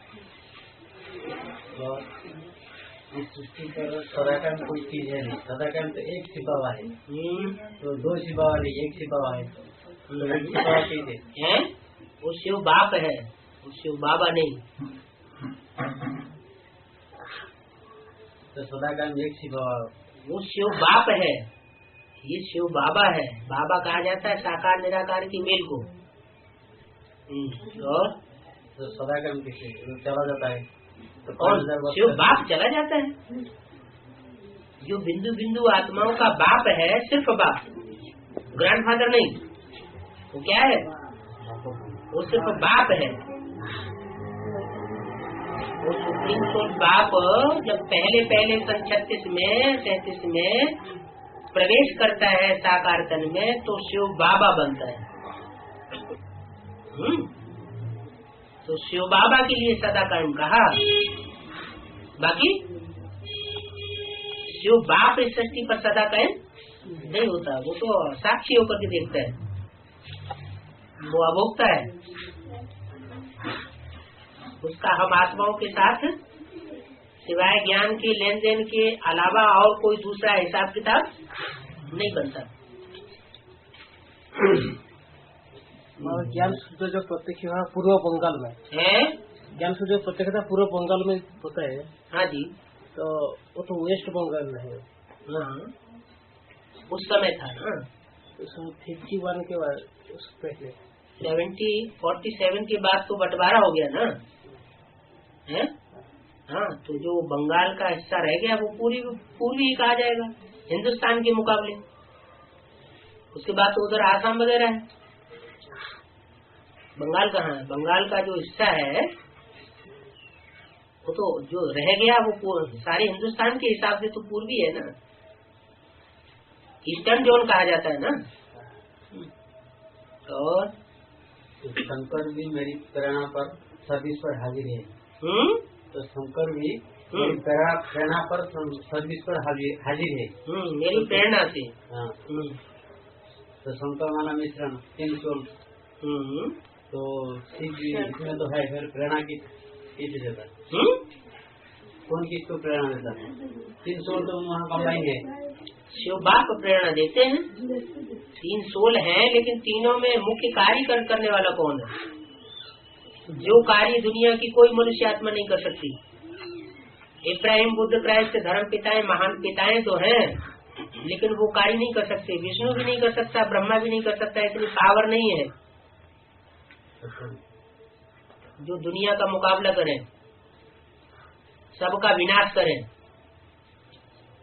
इस सृष्टि पर सदाकाल कोई चीज है नहीं। सदाकाल तो एक छिपावा है, तो 2 छिपावा नहीं, एक छिपावा है। तो एक छिपावा चीज है, वो शिव बाप है, वो शिव बाबा नहीं। तो सदाकाल में एक छिपावा, वो शिव बाप है, ये शिव बाबा है। बाबा कहा जाता है साकार निराकार की मेल को। और तो सदाकाल में चला जाता है तो और शिव बाप चला जाता है। जो बिंदु बिंदु आत्माओं का बाप है, सिर्फ बाप, ग्रैंडफादर नहीं। वो क्या है? वो सिर्फ बाप है। वो सुप्रीम सोल बाप जब पहले सन 36 में प्रवेश करता है साकार तन में तो शिव बाबा बनता है। तो शिव बाबा के लिए सदा कर्म कहा। बाकी शिव बाप इस सृष्टि पर सदा कर्म नहीं होता, वो तो साक्षी होकर के देखता है, वो अभोक्ता है। उसका हम आत्माओं के साथ सिवाय ज्ञान के लेन देन के अलावा और कोई दूसरा हिसाब किताब नहीं बनता। और ज्ञान सूत्र जो प्रत्यक्ष हुआ पूर्व बंगाल में है, ज्ञान सूत्र जो प्रत्यक्ष था पूर्व बंगाल में होता है। हाँ जी, तो वो तो वेस्ट बंगाल में है। हाँ उस समय था ना, उसमें 51 के बाद उस पहले 47 के बाद तो बंटवारा हो गया ना है। हाँ तो जो बंगाल का हिस्सा रह गया वो पूर्वी ही कहा जाएगा हिंदुस्तान के मुकाबले। उसके बाद तो उधर आसाम वगैरह है। बंगाल कहाँ है? बंगाल का जो हिस्सा है वो तो जो रह गया वो सारे हिंदुस्तान के हिसाब से तो पूर्वी है ना, ईस्टर्न जोन कहा जाता है ना। और शंकर भी मेरी प्रेरणा पर सर्विस पर हाजिर है। तो शंकर भी मेरी प्रेरणा पर सर्विस पर हाजिर है। मेरी प्रेरणा से। हाँ। तो शंकर माना मिश्रण 3 सोल। तो शिव जी इसमें तो है, फिर प्रेरणा की किस देता है? कौन किसको प्रेरणा देता है? 3 सोल तो वहाँ कंबाइन है। शिव बाप प्रेरणा देते हैं। 3 सोल हैं, लेकिन तीनों में मुख्य कार्य करने वाला कौन है? जो कार्य दुनिया की कोई मनुष्य आत्मा नहीं कर सकती। इब्राहिम, बुद्ध, क्राइस्ट धर्म पिताएं, महान पिताएं तो हैं, लेकिन वो कार्य नहीं कर सकते। विष्णु भी नहीं कर सकता, ब्रह्मा भी नहीं कर सकता, इतनी पावर नहीं है जो दुनिया का मुकाबला करें, सबका विनाश करें।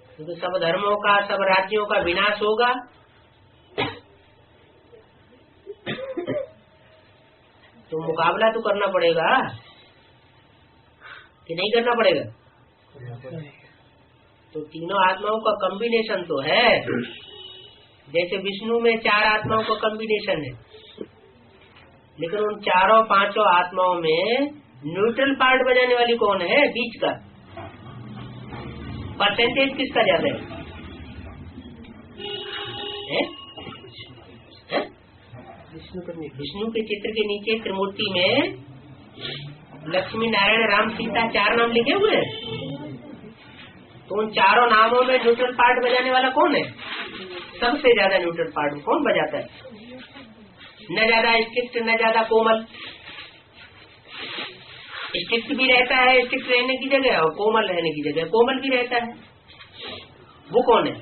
क्योंकि सब धर्मों का, सब राज्यों का विनाश होगा तो मुकाबला तो करना पड़ेगा कि नहीं करना पड़ेगा? तो तीनों आत्माओं का कॉम्बिनेशन तो है। जैसे विष्णु में 4 आत्माओं का कॉम्बिनेशन है, लेकिन उन 4-5 आत्माओं में न्यूट्रल पार्ट बजाने वाली कौन है? बीच का परसेंटेज किसका ज्यादा है? विष्णु के चित्र के नीचे त्रिमूर्ति में लक्ष्मी, नारायण, राम, सीता 4 नाम लिखे हुए हैं। तो उन 4 नामों में न्यूट्रल पार्ट बजाने वाला कौन है? सबसे ज्यादा न्यूट्रल पार्ट कौन बजाता है? न ज्यादा स्ट्रिक्ट, न ज्यादा कोमल। स्ट्रिक्ट भी रहता है स्ट्रिक्ट रहने की जगह, और कोमल रहने की जगह कोमल भी रहता है। वो कौन है?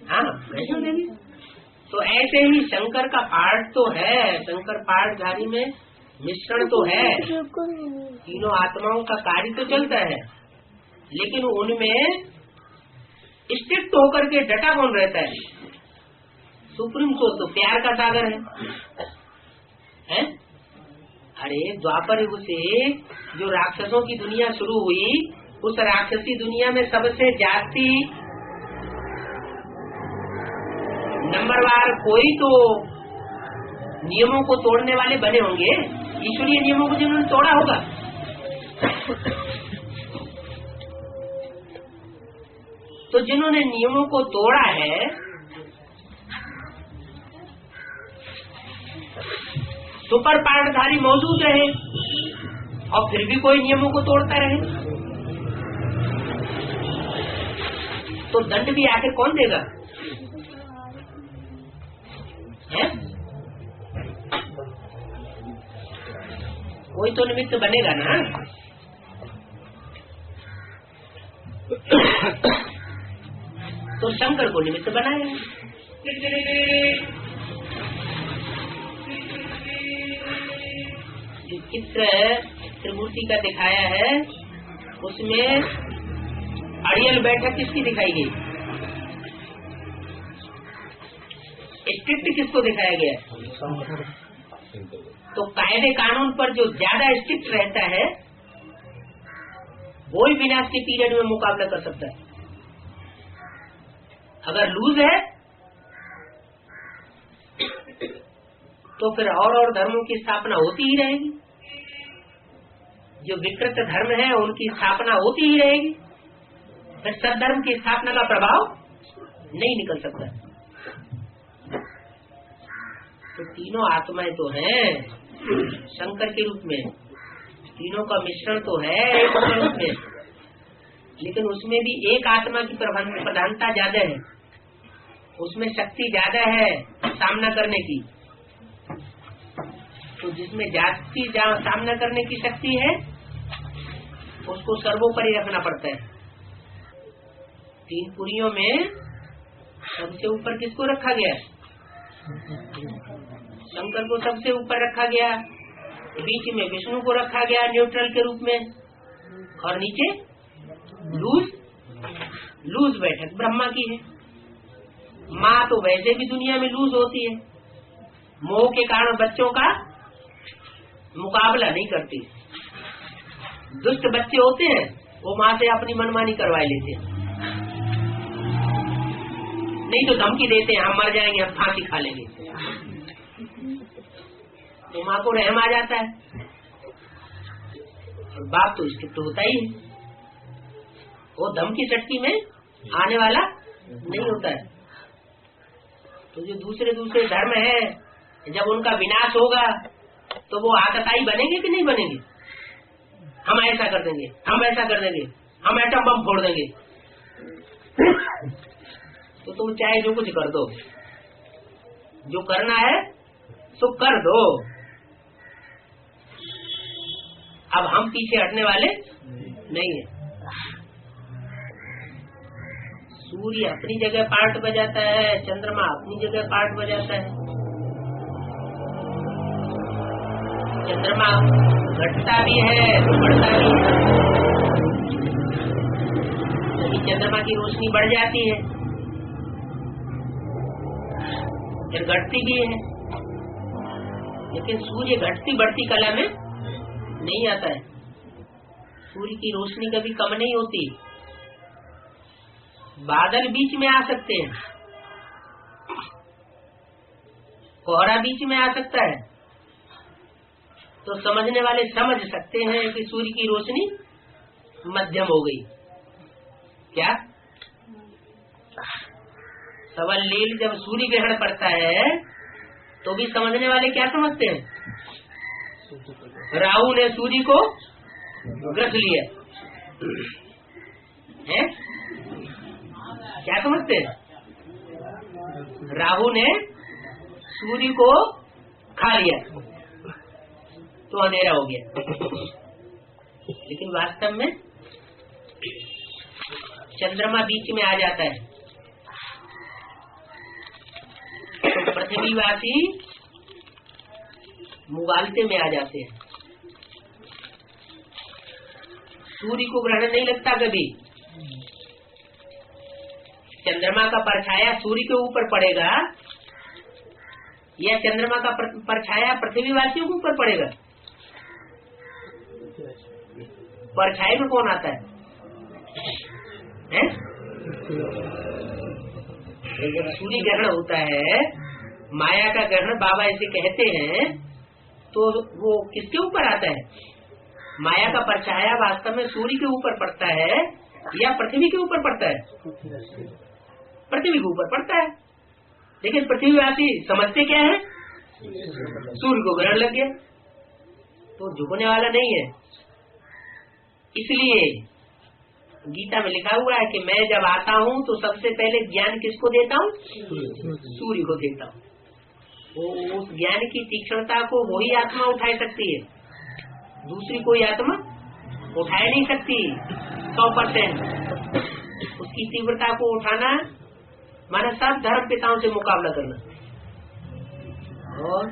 हाँ, वैष्णो देवी। तो ऐसे ही शंकर का पार्ट तो है, शंकर पार्टधारी में मिश्रण तो है। तीनों आत्माओं का कार्य तो चलता है, लेकिन उनमें स्ट्रिक्ट होकर के डटा कौन रहता है? सुप्रीम सोल तो प्यार का सागर है? अरे द्वापर युग से जो राक्षसों की दुनिया शुरू हुई, उस राक्षसी दुनिया में सबसे जास्ती नंबरवार कोई तो नियमों को तोड़ने वाले बने होंगे, ईश्वरीय नियमों को जिन्होंने तोड़ा होगा। तो जिन्होंने नियमों को तोड़ा है, सुपर पार्टधारी मौजूद रहे और फिर भी कोई नियमों को तोड़ता रहे, तो दंड भी आखिर कौन देगा? है? कोई तो निमित्त बनेगा ना। तो शंकर को निमित्त बनाया। जो चित्र त्रिमूर्ति का दिखाया है, उसमें अड़ियल बैठक किसकी दिखाई गई? स्ट्रिक्ट किसको दिखाया गया? तो कायदे कानून पर जो ज्यादा स्ट्रिक्ट रहता है, वो ही विनाश के पीरियड में मुकाबला कर सकता है। अगर लूज है तो फिर और धर्मों की स्थापना होती ही रहेगी। जो विकृत धर्म है उनकी स्थापना होती ही रहेगी, फिर सद्धर्म की स्थापना का प्रभाव नहीं निकल सकता। तो तीनों आत्माएं तो हैं शंकर के रूप में, तीनों का मिश्रण तो है एक रूप में, लेकिन उसमें भी एक आत्मा की प्रधानता ज्यादा है, उसमें शक्ति ज्यादा है सामना करने की। तो जिसमें सामना करने की शक्ति है उसको सर्वोपरि रखना पड़ता है। तीन पुरियों में सबसे ऊपर किसको रखा गया? शंकर को सबसे ऊपर रखा गया, बीच में विष्णु को रखा गया न्यूट्रल के रूप में, और नीचे लूज बैठक ब्रह्मा की है। माँ तो वैसे भी दुनिया में लूज होती है, मोह के कारण बच्चों का मुकाबला नहीं करती। दुष्ट बच्चे होते हैं वो माँ से अपनी मनमानी करवा लेते हैं, नहीं तो धमकी देते हैं हम मर जाएंगे, हम फांसी खा लेंगे, तो माँ को रहम आ जाता है। और बाप तो स्ट्रिक्ट होता ही है, वो धमकी चटकी में आने वाला नहीं होता है। तो जो दूसरे धर्म है, जब उनका विनाश होगा तो वो आतताई बनेंगे कि नहीं बनेंगे? हम ऐसा कर देंगे, हम ऐसा कर देंगे, हम एटम बम फोड़ देंगे। तो तुम चाहे जो कुछ कर दो, जो करना है तो कर दो, अब हम पीछे हटने वाले नहीं है। सूर्य अपनी जगह पार्ट बजाता है, चंद्रमा अपनी जगह पार्ट बजाता है। चंद्रमा घटता भी है बढ़ता भी है, कभी चंद्रमा की रोशनी बढ़ जाती है फिर घटती भी है, लेकिन सूर्य घटती बढ़ती कला में नहीं आता है। सूर्य की रोशनी कभी कम नहीं होती। बादल बीच में आ सकते हैं, कोहरा बीच में आ सकता है, तो समझने वाले समझ सकते हैं कि सूर्य की रोशनी मध्यम हो गई। क्या सवल लील जब सूर्य ग्रहण पड़ता है तो भी समझने वाले क्या समझते हैं? राहु ने सूर्य को ग्रस लिया है, क्या समझते हैं? राहु ने सूर्य को खा लिया तो अंधेरा हो गया। लेकिन वास्तव में चंद्रमा बीच में आ जाता है तो पृथ्वीवासी मुगालते में आ जाते हैं। सूर्य को ग्रहण नहीं लगता कभी। चंद्रमा का परछाया सूर्य के ऊपर पड़ेगा या चंद्रमा का परछाया पृथ्वीवासियों के ऊपर पड़ेगा? परछाई में कौन आता है? जब सूर्य ग्रहण होता है, माया का ग्रहण बाबा ऐसे कहते हैं, तो वो किसके ऊपर आता है? माया का परछाया वास्तव में सूर्य के ऊपर पड़ता है या पृथ्वी के ऊपर पड़ता है? पृथ्वी के ऊपर पड़ता है। लेकिन पृथ्वीवासी समझते क्या है? सूर्य को ग्रहण लग गया, तो झुकने वाला नहीं है। इसलिए गीता में लिखा हुआ है कि मैं जब आता हूँ तो सबसे पहले ज्ञान किसको देता हूँ? सूर्य को देता हूँ। उस ज्ञान की तीक्ष्णता को वही आत्मा उठा सकती है, दूसरी कोई आत्मा उठा नहीं सकती। 100% उसकी तीव्रता को उठाना माना सब धर्म पिताओं से मुकाबला करना। और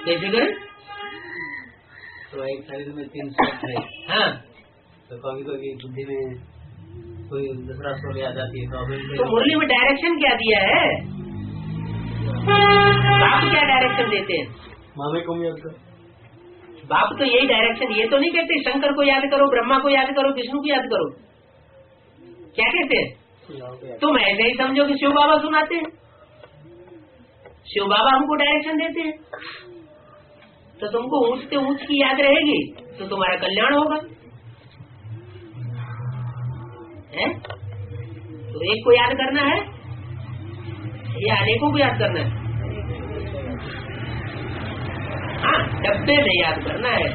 कैसे करें? तो एक शरीर में 3 स्वर है। हाँ, तो कभी कभी बुद्धि में कोई दूसरा स्वर आ जाती है तो मुरली में डायरेक्शन क्या दिया है? बाप क्या डायरेक्शन देते हैं? मामे को बाप तो यही डायरेक्शन, ये तो नहीं कहते शंकर को याद करो, ब्रह्मा को याद करो, विष्णु को याद करो। क्या कहते हैं? तुम ऐसे ही समझो कि शिव बाबा सुनाते हैं, शिव बाबा हमको डायरेक्शन देते हैं, तो तुमको ऊंच से ऊंच की याद रहेगी तो तुम्हारा कल्याण होगा। है? तो एक को याद करना है या अनेकों को याद करना है? हाँ, डब्बे में याद करना है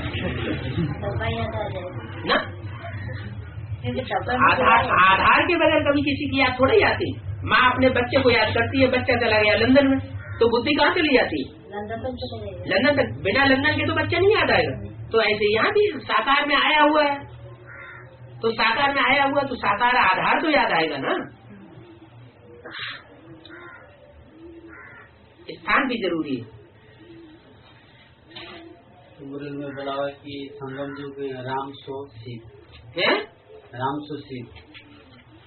ना। आधार के बगैर कभी किसी की याद थोड़ा ही आती। माँ अपने बच्चे को याद करती है, बच्चा चला गया लंदन में, तो बुद्धि कहाँ चली जाती है? लंदन तक। बिना लंदन के तो बच्चा नहीं याद आएगा। तो ऐसे यहाँ भी साकार में आया हुआ है, तो साकार में आया हुआ तो साकार आधार तो याद आएगा ना। स्थान भी जरूरी है। मुरली में बोला हुआ कि संगम युग में राम सो शिव है, राम सो शिव,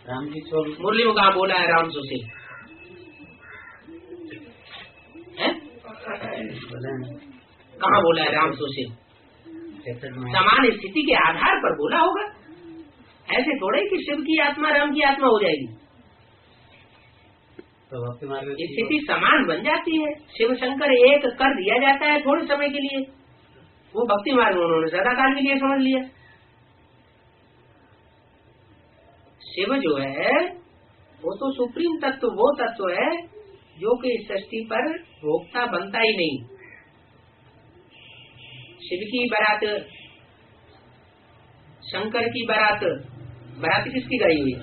राम की सो। मुरली में कहाँ बोला है राम सो शिव? कहाँ बोला है राम सो शिव? समान स्थिति के आधार पर बोला होगा। ऐसे थोड़े कि शिव की आत्मा राम की आत्मा हो जाएगी। तो भक्ति मार्ग स्थिति समान बन जाती है। शिव शंकर एक कर दिया जाता है थोड़े समय के लिए, वो भक्ति मार्ग में उन्होंने सदाकाल के लिए समझ लिया। शिव जो है वो तो सुप्रीम तत्व, वो तत्व है जो कि इस सृष्टि पर भोक्ता बनता ही नहीं। शिव की बारात, शंकर की बारात, बारात किसकी गाई हुई?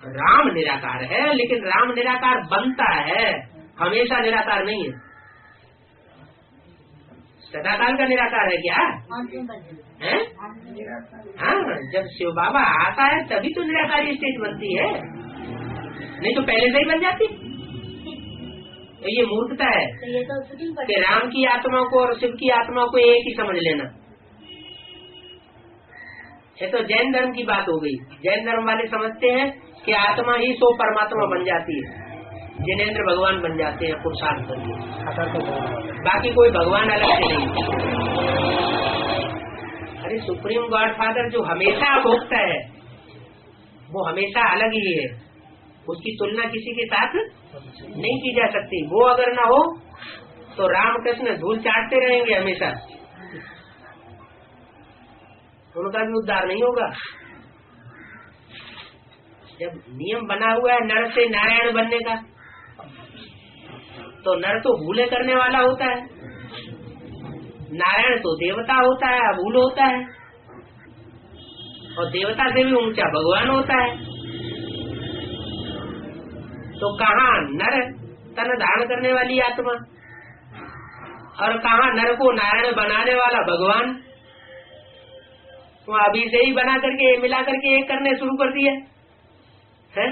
राम निराकार है, लेकिन राम निराकार बनता है, हमेशा निराकार नहीं है। सदाकाल का निराकार है क्या है? हाँ, जब शिव बाबा आता है तभी तो निराकारी स्टेट बनती है, नहीं तो पहले से ही बन जाती। तो ये मूर्खता है कि राम की आत्मा को और शिव की आत्मा को एक ही समझ लेना। ये तो जैन धर्म की बात हो गई। जैन धर्म वाले समझते हैं कि आत्मा ही सो परमात्मा बन जाती है, जिनेंद्र भगवान बन जाते हैं पुरुषार्थ करके, बाकी कोई भगवान अलग से नहीं। अरे सुप्रीम गॉड फादर जो हमेशा भोगता है वो हमेशा अलग ही है, उसकी तुलना किसी के साथ नहीं की जा सकती। वो अगर ना हो तो रामकृष्ण धूल चाटते रहेंगे हमेशा, उनका भी उद्धार नहीं होगा। जब नियम बना हुआ है नर से नारायण बनने का, तो नर तो भूले करने वाला होता है, नारायण तो देवता होता है, अभूल होता है, और देवता से भी ऊंचा भगवान होता है। तो कहाँ नर तन धारण करने वाली आत्मा और कहाँ नर को नारायण बनाने वाला भगवान। तो अभी से ही बना करके मिला करके एक करने शुरू कर दिया है,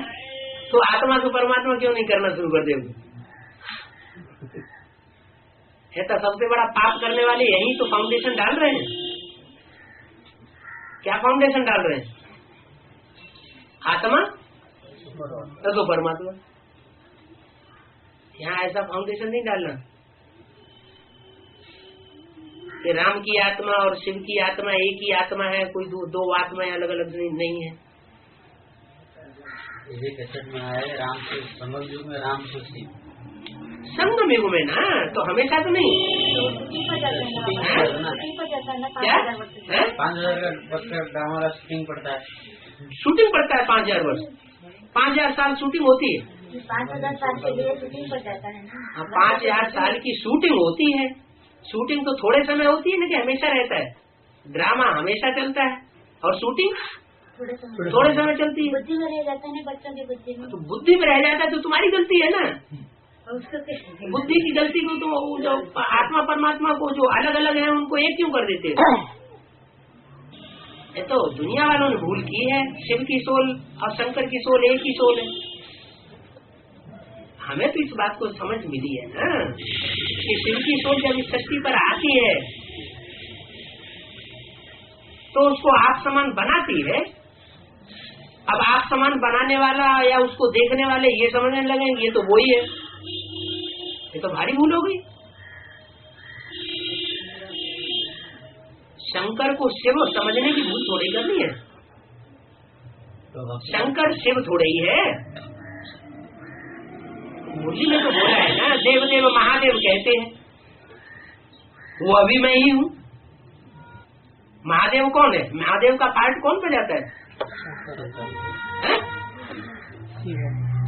तो आत्मा को परमात्मा क्यों नहीं करना शुरू कर देंगे? है तो सबसे बड़ा पाप करने वाले यही तो फाउंडेशन डाल रहे हैं। क्या फाउंडेशन डाल रहे हैं? आत्मा तो परमात्मा। यहाँ ऐसा फाउंडेशन नहीं डालना कि राम की आत्मा और शिव की आत्मा एक ही आत्मा है, कोई दो आत्माएं अलग अलग नहीं है। ये कैसेट में आया राम से संगम युग में राम से शिव, संगम युग में ना, तो हमेशा तो नहीं। क्या 5000 वर्ष का हमारा शूटिंग पड़ता है, शूटिंग पड़ता है 5000 वर्ष, 5000 साल शूटिंग होती है। 5000 साल के लिए शूटिंग पड़ जाता है ना। 5000 साल की शूटिंग होती है। शूटिंग तो थोड़े समय होती है ना कि हमेशा रहता है। ड्रामा हमेशा चलता है और शूटिंग थोड़े समय चलती है। बुद्धि में रह जाता है ना, बच्चों की बुद्धि में। तो बुद्धि में रह जाता है तो तुम्हारी गलती है ना। बुद्धि की गलती को तो जो आत्मा परमात्मा को जो अलग अलग है उनको एक क्यों कर देते हो? ये तो दुनिया वालों ने भूल की है। शिव की सोल और शंकर की सोल एक ही सोल है। हमें तो इस बात को समझ मिली है ना कि शिव की सोल जब इस सृष्टि पर आती है तो उसको आप समान बनाती है। अब आप समान बनाने वाला या उसको देखने वाले ये समझने लगेंगे ये तो वही है, ये तो भारी भूल हो गई। शंकर को शिव समझने की भूल थोड़ी करनी है। शंकर शिव थोड़े ही है। मुरली में तो बोला है ना, देव देव महादेव कहते हैं, वो अभी मैं ही हूँ। महादेव कौन है? महादेव का पार्ट कौन बजाता है?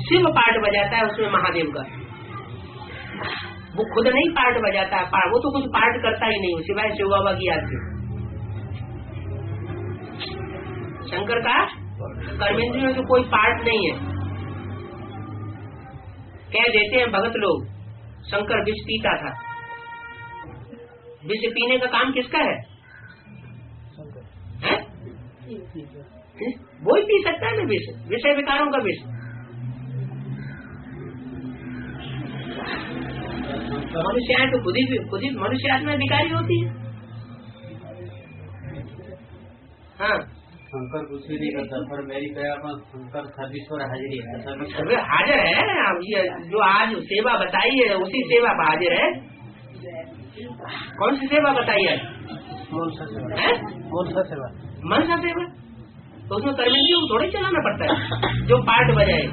शिव पार्ट बजाता है उसमें महादेव का। वो खुद नहीं पार्ट बजाता है, वो तो कुछ पार्ट करता ही नहीं सिवाय शिव बाबा की याद से। शंकर का कर्मेंद्रियों से कोई पार्ट नहीं है। कह देते हैं भगत लोग शंकर विष पीता था। विष पीने का काम किसका है? वो ही पी सकता है ना विष, विषय विकारों का विष। मनुष्य तो खुद ही मनुष्य आत्मा विकारी होती है। हाँ, शंकर कुछ भी नहीं करता, पर मेरी कहा शंकर सर्विश्वर हाजिर है। हाजिर है। अब ये जो आज सेवा बताई है उसी सेवा पर हाजिर है। कौन सी सेवा बताई है? मनसा सेवा। मनसा सेवा तो उसमें कर्मेंद्रियों को थोड़ी चलाना पड़ता है जो पार्ट बजाए।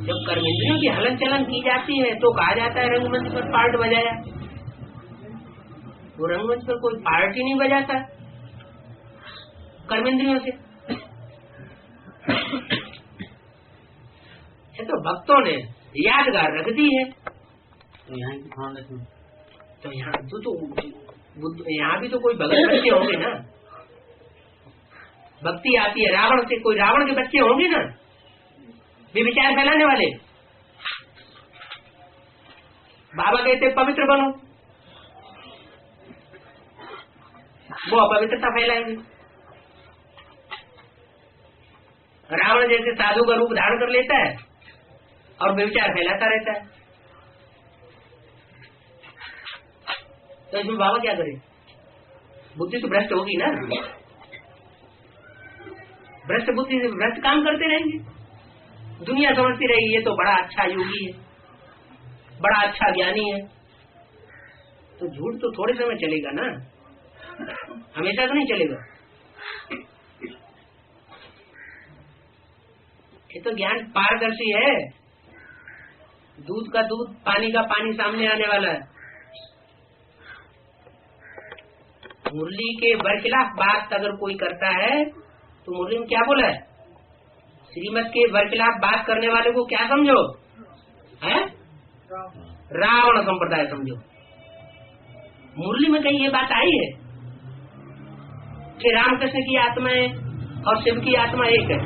जब कर्मेंद्रियों की हलन चलन की जाती है तो कहा जाता है रंगमंच पर पार्ट बजाया। वो रंगमंच पर कोई पार्ट ही नहीं बजाता कर्मेंद्रियों से। ये तो भक्तों ने यादगार रख दी है। तो यहाँ की फाउंडेशन तो यहाँ भी तो कोई भगत बच्चे होंगे ना। भक्ति आती है रावण से, कोई रावण के बच्चे होंगे ना भी विचार फैलाने वाले। बाबा कहते पवित्र बनो, वो अपवित्रता फैलाएंगे। रावण जैसे साधु का रूप धारण कर लेता है और विचार फैलाता रहता है। तो इसमें बाबा क्या करे? बुद्धि तो भ्रष्ट होगी ना। भ्रष्ट बुद्धि से भ्रष्ट काम करते रहेंगे। दुनिया समझती रहेगी ये तो बड़ा अच्छा योगी है, बड़ा अच्छा ज्ञानी है। तो झूठ तो थोड़े समय चलेगा ना, हमेशा तो नहीं चलेगा। ये तो ज्ञान पारदर्शी है। दूध का दूध, पानी का पानी सामने आने वाला है। मुरली के बरखिलाफ बात अगर कोई करता है तो मुरली में क्या बोला है? श्रीमत के बरखिलाफ बात करने वाले को क्या समझो? है रावण संप्रदाय समझो। मुरली में कहीं ये बात आई है कि रामकृष्ण की आत्माएं और शिव की आत्मा एक है?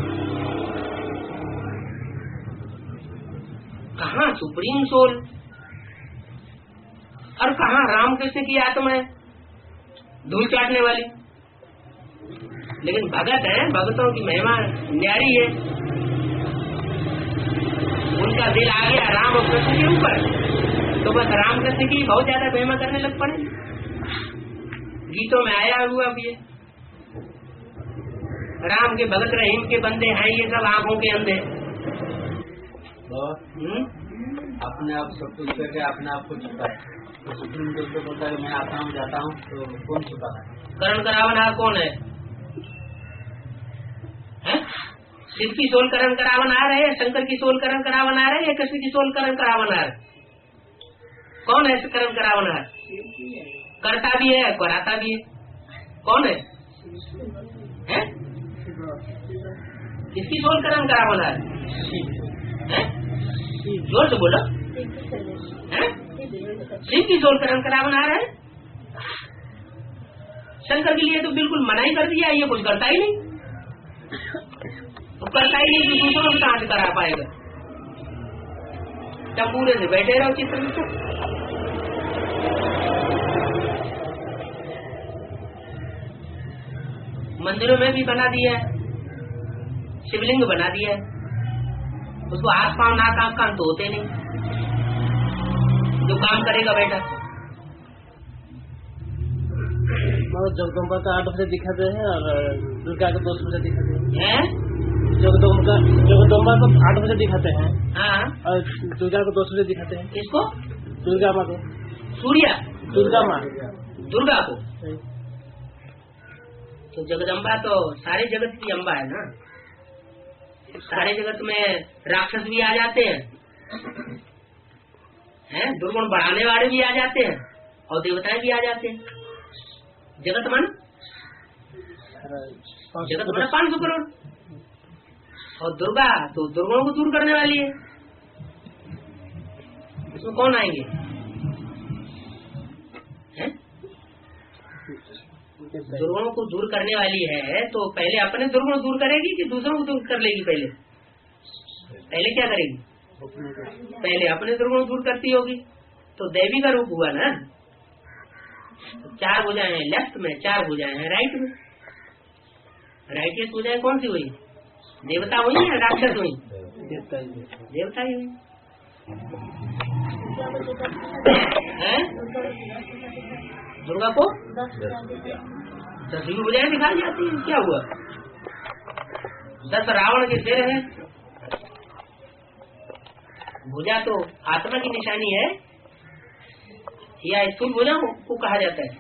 कहाँ सुप्रीम सोल और कहाँ रामकृष्ण की आत्माएं धूल चाटने वाली। लेकिन भगत है, भगतों की महिमा न्यारी है। उनका दिल आ गया राम और कृष्ण के ऊपर तो बस राम कृष्ण की बहुत ज्यादा महिमा करने लग पड़े। गीतों में आया हुआ भी है, राम के भगत रहीम के बंदे हैं ये सब आंखों के अंधे। अपने आप सब कुछ करके अपने आप को छुपाए। तो सुप्रीम कोर्ट को बोलता है मैं आता हूँ जाता हूँ, तो कौन छुपा है? करण करावनहार कौन है? शिव की सोल करण करावनहार है, शंकर की सोल करण करावनहार है, या कृष्ण की सोल करण करावनहार? कौन है करण करावनहार? करता भी है, कराता भी है। कौन है? किसकी सोल करण करावनहार? जोर से बोलो। शिव की सोल करण करावनहार है। शंकर के लिए तो बिल्कुल मना ही कर दिया, ये कुछ करता ही नहीं। तो करता ही नहीं तो दूसरों को कहां से करा पाएगा? चंपूरे से बैठे रहो चित्र में। मंदिरों में भी बना दिया है, शिवलिंग बना दिया है, उसको हाथ पांव नाक आंख कान तो होते नहीं। जो काम करेगा बेटा जगदम्बा का 8 बजे दिखाते हैं और दुर्गा को 10 बजे दिखाते हैं। जगदम्बा को 8 बजे दिखाते हैं। हाँ, और दुर्गा को 10 बजे दिखाते हैं। किसको? दुर्गा माँ को। सूर्या दुर्गा माँ, दुर्गा को। तो जगदम्बा तो सारे जगत की अम्बा है ना। सारे जगत में राक्षस भी आ जाते हैं, दुर्गुण बढ़ाने वाले भी आ जाते हैं और देवताएं भी आ जाते हैं। जगत माना 500 करोड़। और दुर्गा तो दुर्गुणों को दूर करने वाली है, इसमें कौन आएंगे? दुर्गुणों को दूर करने वाली है तो पहले अपने दुर्गुण दूर करेगी कि दूसरों को दूर कर लेगी? पहले क्या करेगी? पहले अपने दुर्गुण दूर करती होगी, तो देवी का रूप हुआ ना। 4 भुजाएं हैं लेफ्ट में, 4 भुजाएं हैं राइट में। राइटियस भुजाएं कौन सी हुई? देवता हुई या राक्षस हुई? देवता ही हुई। दुर्गा को 10 भुजाएं दिखाई जाती है। क्या हुआ? 10 रावण के सिर है। भुजा तो आत्मा की निशानी है या स्थूल भुजा को कहा जाता है?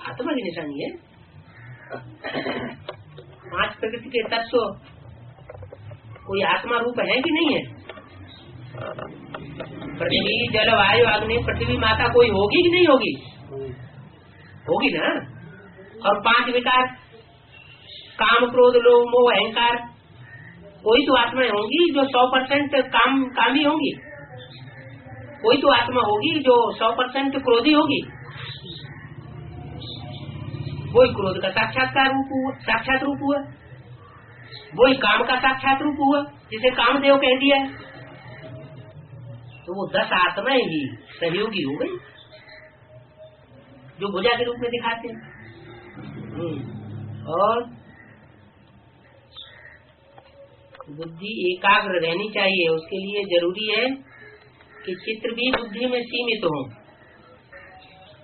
आत्मा की निशानी है। 5 प्रकृति के तत्व कोई आत्मा रूप है कि नहीं है? पृथ्वी, जल, वायु, अग्नि, पृथ्वी माता कोई होगी कि नहीं होगी? होगी ना। और 5 विकार, काम, क्रोध, लोभ, मोह, अहंकार, कोई तो आत्माएं होंगी जो 100% कामी होंगी। कोई तो आत्मा होगी जो 100% क्रोधी होगी। वही क्रोध का साक्षात रूप हुआ, वही काम का साक्षात रूप हुआ जिसे कामदेव कह दिया। तो वो 10 आत्माएं ही सहयोगी हो गई जो भुजा के रूप में दिखाते हैं। और बुद्धि एकाग्र रहनी चाहिए। उसके लिए जरूरी है कि चित्र भी बुद्धि में सीमित हो।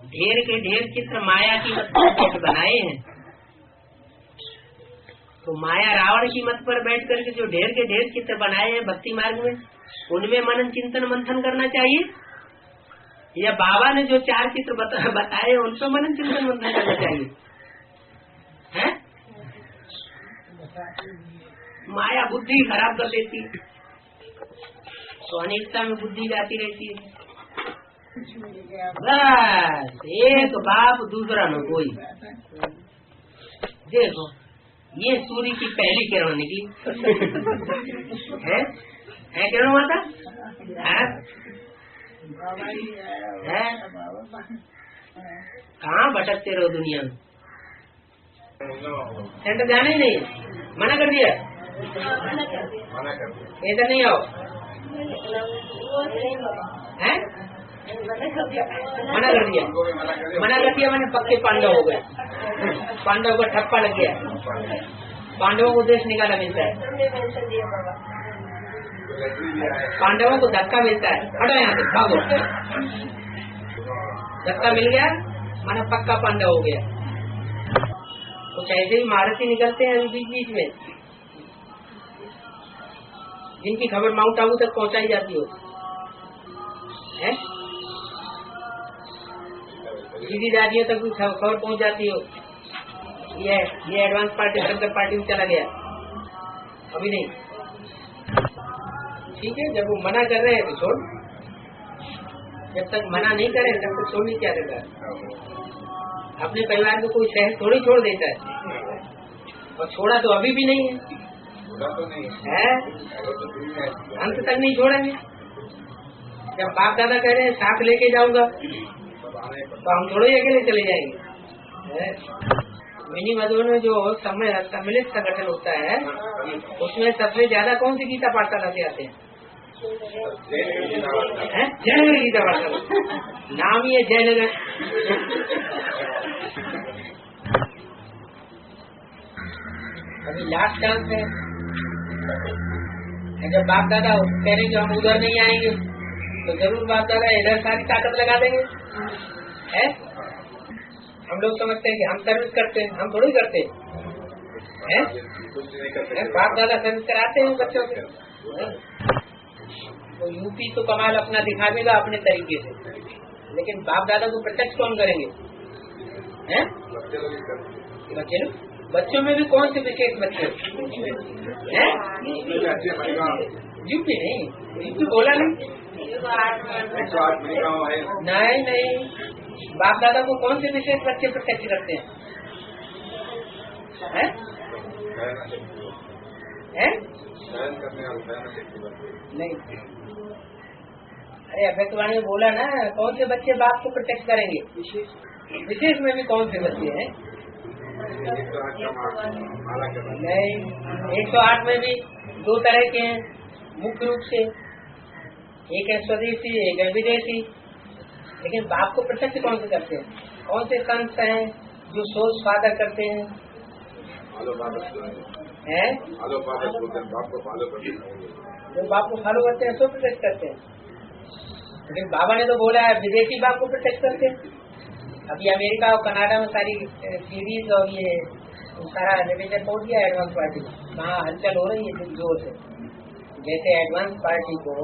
ढेर के ढेर चित्र माया की मत पर बनाए हैं, तो माया रावण की मत पर बैठ करके जो ढेर के ढेर चित्र बनाए हैं भक्ति मार्ग में, उनमें मनन चिंतन मंथन करना चाहिए, या बाबा ने जो 4 चित्र बताए हैं उन पर मनन चिंतन मंथन करना चाहिए? है? माया बुद्धि खराब कर देती है, तो अनेकता में बुद्धि जाती रहती है। बस एक बाप दूसरा न कोई। देखो ये सूर्य की पहली किरण निकली है किरण माता है? कहाँ भटकते रहो दुनिया में? सेंटर जाने ही नहीं, मना कर दिया। इधर नहीं आओ है? मना कर दिया। मैंने पक्के पांडव हो गए। पांडव को ठप्पा लग गया। पांडवों को देश निकाला मिलता है, पांडवों को धक्का मिलता है, हटो यहाँ से, भागो। धक्का मिल गया माना पक्का पांडव हो गया। कुछ ऐसे ही महारथी निकलते हैं बीच बीच में, जिनकी खबर माउंट आबू तक पहुंचाई जाती हो है, सीधी दादियों तक भी खबर पहुंच जाती हो। ये एडवांस पार्टी शंकर पार्टी में चला गया, अभी नहीं। ठीक है, जब वो मना कर रहे हैं तो छोड़, जब तक मना नहीं करे तब तक छोड़ नहीं क्या देता। अपने परिवार को कोई शहर थोड़ी छोड़ देता है, और छोड़ा तो अभी भी नहीं है, अंत तक नहीं छोड़ेंगे। जब बाप दादा कह रहे हैं साथ लेके जाऊंगा, तो हम थोड़े अकेले चले जाएंगे। मिनी मधुबन में जो सम्मिलित संगठन होता है, उसमें सबसे ज्यादा कौन सी गीता पाठशाला से आते हैं? जयनगर गीता पाठशाला, नाम ही है जयनगर। अभी लास्ट चांस है, जब बाप दादा कह रहे हैं हम उधर नहीं आएंगे, तो जरूर बाप दादा इधर सारी ताकत लगा देंगे। है? हम लोग समझते हैं कि हम सर्विस करते हैं, हम थोड़ी करते हैं। बाप दादा सर्विस कराते हैं बच्चों से। तो यूपी तो कमाल अपना दिखा देगा अपने तरीके से, लेकिन बाप दादा को प्रत्यक्ष कौन करेंगे? हैं? बच्चे लोग, बच्चों में भी कौन से विशेष बच्चे हैं? यूपी नहीं, यूपी बोला नहीं, नहीं बाप दादा को कौन से विशेष बच्चे प्रत्यक्ष करते हैं? नहीं, अरे अभ्यक्तवाणी में बोला ना, कौन से बच्चे बाप को प्रत्यक्ष करेंगे? विशेष में भी कौन से बच्चे हैं? नहीं, 108 में भी 2 तरह के हैं मुख्य रूप से, एक है स्वदेशी, एक है विदेशी। लेकिन बाप को प्रत्यक्ष कौन से करते हैं? कौन से संत हैं जो सोच फादर करते हैं? हैं? जो बाप को फॉलो करते हैं सो प्रत्यक्ष करते हैं। लेकिन बाबा ने तो बोला है विदेशी बाप को प्रत्यक्ष करते हैं। अभी अमेरिका और कनाडा में सारी सीरीज और ये सारा रिविजन हो गया एडवांस पार्टी, वहाँ हलचल हो रही है जोर से। जैसे एडवांस पार्टी को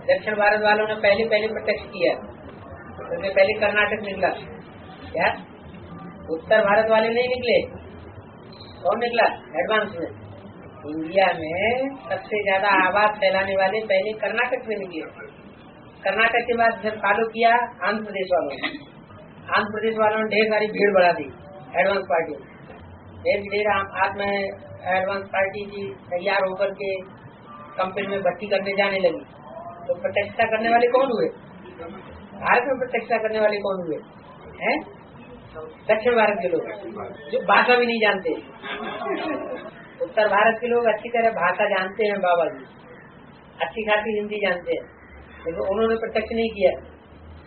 दक्षिण भारत वालों ने पहले प्रत्यक्ष किया, सबसे पहले कर्नाटक निकला, क्या उत्तर भारत वाले नहीं निकले? कौन निकला एडवांस में? इंडिया में सबसे ज्यादा आवाज फैलाने वाले पहले कर्नाटक में निकले। कर्नाटक के बाद फिर फॉलो किया आंध्र प्रदेश वालों ने। आंध्र प्रदेश वालों ने ढेर सारी भीड़ बढ़ा दी एडवांस पार्टी, ढेर आज में एडवांस पार्टी की तैयार होकर के कंपनी में भर्ती करने जाने लगी। तो प्रत्यक्षता करने वाले कौन हुए? भारत में प्रत्यक्षता करने वाले कौन हुए हैं? दक्षिण भारत के लोग जो भाषा भी नहीं जानते। उत्तर भारत के लोग अच्छी तरह भाषा जानते हैं, बाबा जी अच्छी खासी हिंदी जानते हैं, लेकिन उन्होंने प्रत्यक्ष नहीं किया।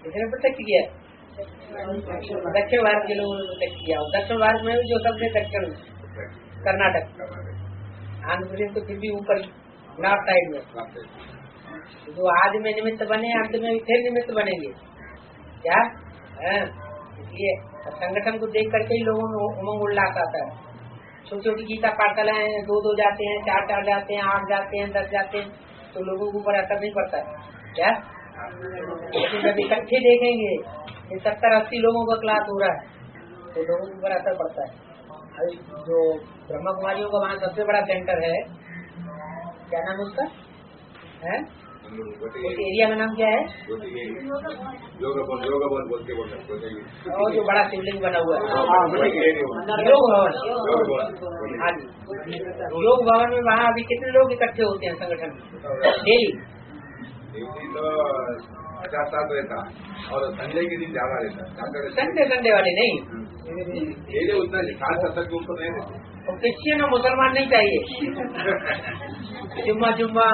किसने प्रत्यक्ष किया? दक्षिण भारत के लोगों ने प्रत्यक्ष किया। और दक्षिण भारत में भी जो सबसे दक्षिण कर्नाटक, आंध्र प्रदेश तो फिर भी ऊपर नॉर्थ साइड में, जो आज में निमित्त बने अंत में फिर निमित्त बनेंगे क्या? इसलिए संगठन को देख करके ही लोगों में उमंग उल्लास आता है। छोटी छोटी गीता पाठशालाएं 2 जाते हैं, 4 जाते हैं, 8 जाते हैं, 10 जाते हैं, तो लोगों के ऊपर असर नहीं पड़ता है क्या? लेकिन जब इकट्ठे देखेंगे 70-80 लोगों का क्लास हो रहा है तो लोगों के ऊपर असर पड़ता है। जो ब्रह्मा कुमारियों का वहाँ सबसे बड़ा सेंटर है, क्या नाम है उसका? है उस एरिया में नाम क्या है? और जो बड़ा शिवलिंग बना हुआ है योग भवन। हाँ जी, योग भवन में वहाँ अभी कितने लोग इकट्ठे होते हैं संगठन में डेली? 50-60 रहता और संडे के दिन ज्यादा रहता। संडे वाले नहीं, उतना 60-70 के ऊपर नहीं रहते। और क्रिश्चियन और मुसलमान नहीं चाहिए, जुम्मा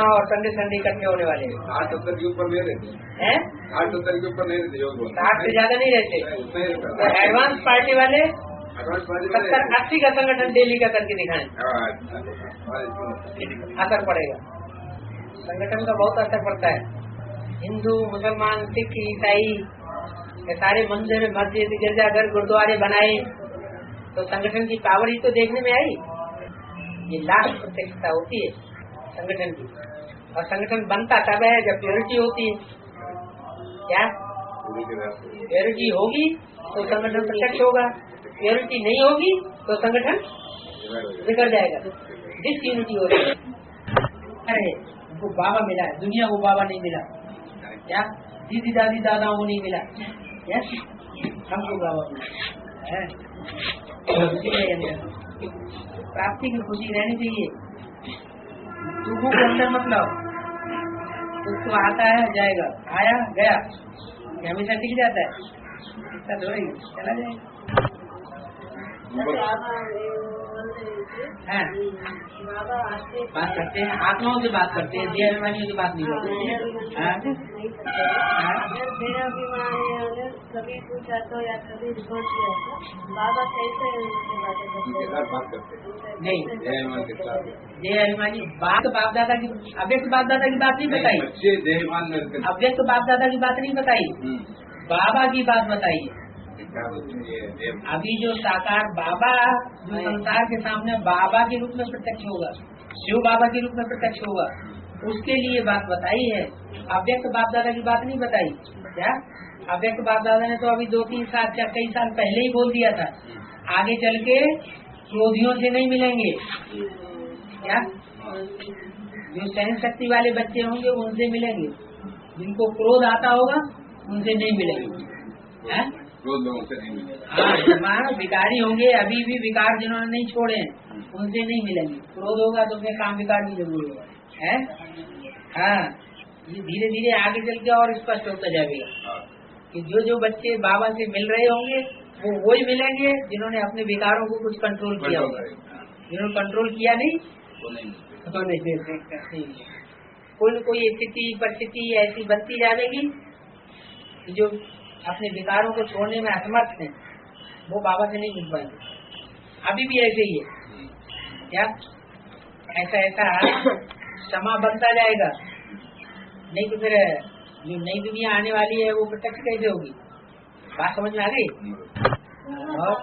और संडे इकट्ठे होने वाले 60-70 के ऊपर नहीं रहते हैं। 60-70 के ऊपर नहीं रहते, योग 60 से ज्यादा नहीं रहते। तो एडवांस पार्टी वाले 70-80 का संगठन डेली का करके दिखाएं, असर पड़ेगा। संगठन का बहुत असर पड़ता है। हिंदू, मुसलमान, सिख, ईसाई सारे मंदिर, मस्जिद, गिरजाघर, गुरुद्वारे बनाए तो संगठन की पावर ही तो देखने में आई। ये लाख प्रत्यक्षता होती है संगठन की, और संगठन बनता तब है जब प्योरिटी होती है। क्या प्योरिटी होगी तो संगठन प्रत्यक्ष होगा, प्योरिटी नहीं होगी तो संगठन बिगड़ जाएगा। डिसयूनिटी हो रही है। अरे उनको बाबा मिला है, दुनिया को बाबा नहीं मिला क्या? दीदी दादी दादाओं को नहीं मिला, हमको बाबा मिला है। प्राप्ति की खुशी रहनी चाहिए, दुखों के अंदर मतलब दुख तो आता है जाएगा, आया गया, हमेशा टिक जाता है, चला जाएगा। है बात करते हैं, आत्माओं से बात करते हैं, देह अभिमानियों से बात नहीं करते। कभी पूछा तो या कभी रिपोर्ट किया तो बाबा कैसे नहीं, देह अभिमानी बात बाप दादा की, अव्यक्त बाप दादा की बात नहीं बताई, अव्यक्त बाप दादा की बात नहीं बताई, बाबा की बात बताई। अभी जो साकार बाबा जो संसार के सामने बाबा के रूप में प्रत्यक्ष होगा, शिव बाबा के रूप में प्रत्यक्ष होगा, उसके लिए बात बताई है। अव्यक्त बाप दादा की बात नहीं बताई क्या? अव्यक्त बाप दादा ने तो अभी 2-3 साल या कई साल पहले ही बोल दिया था, आगे चल के क्रोधियों से नहीं मिलेंगे क्या? जो सहन शक्ति वाले बच्चे होंगे उनसे मिलेंगे, जिनको क्रोध आता होगा उनसे नहीं मिलेंगे। रोज लोगों से नहीं मिले। हाँ, जब विकारी होंगे, अभी भी विकार जिन्होंने नहीं छोड़े हैं उनसे नहीं मिलेंगे। क्रोध होगा तो फिर काम विकार भी जरूर होगा, है। हाँ, ये धीरे धीरे आगे चल के और स्पष्ट होता जाएगा कि जो जो बच्चे बाबा से मिल रहे होंगे वो वही मिलेंगे जिन्होंने अपने विकारों को कुछ कंट्रोल किया होगा। जिन्होंने कंट्रोल किया नहीं तो नहीं दे सकते। कोई न कोई स्थिति परिस्थिति ऐसी बनती जाएगी कि जो अपने विकारों को छोड़ने में असमर्थ हैं वो बाबा से नहीं मिल पाएंगे। अभी भी ऐसे ही है क्या? ऐसा ऐसा समा बनता जाएगा, नहीं तो फिर जो नई दुनिया आने वाली है वो प्रत्यक्ष कैसे होगी? बात समझ में आ गई? और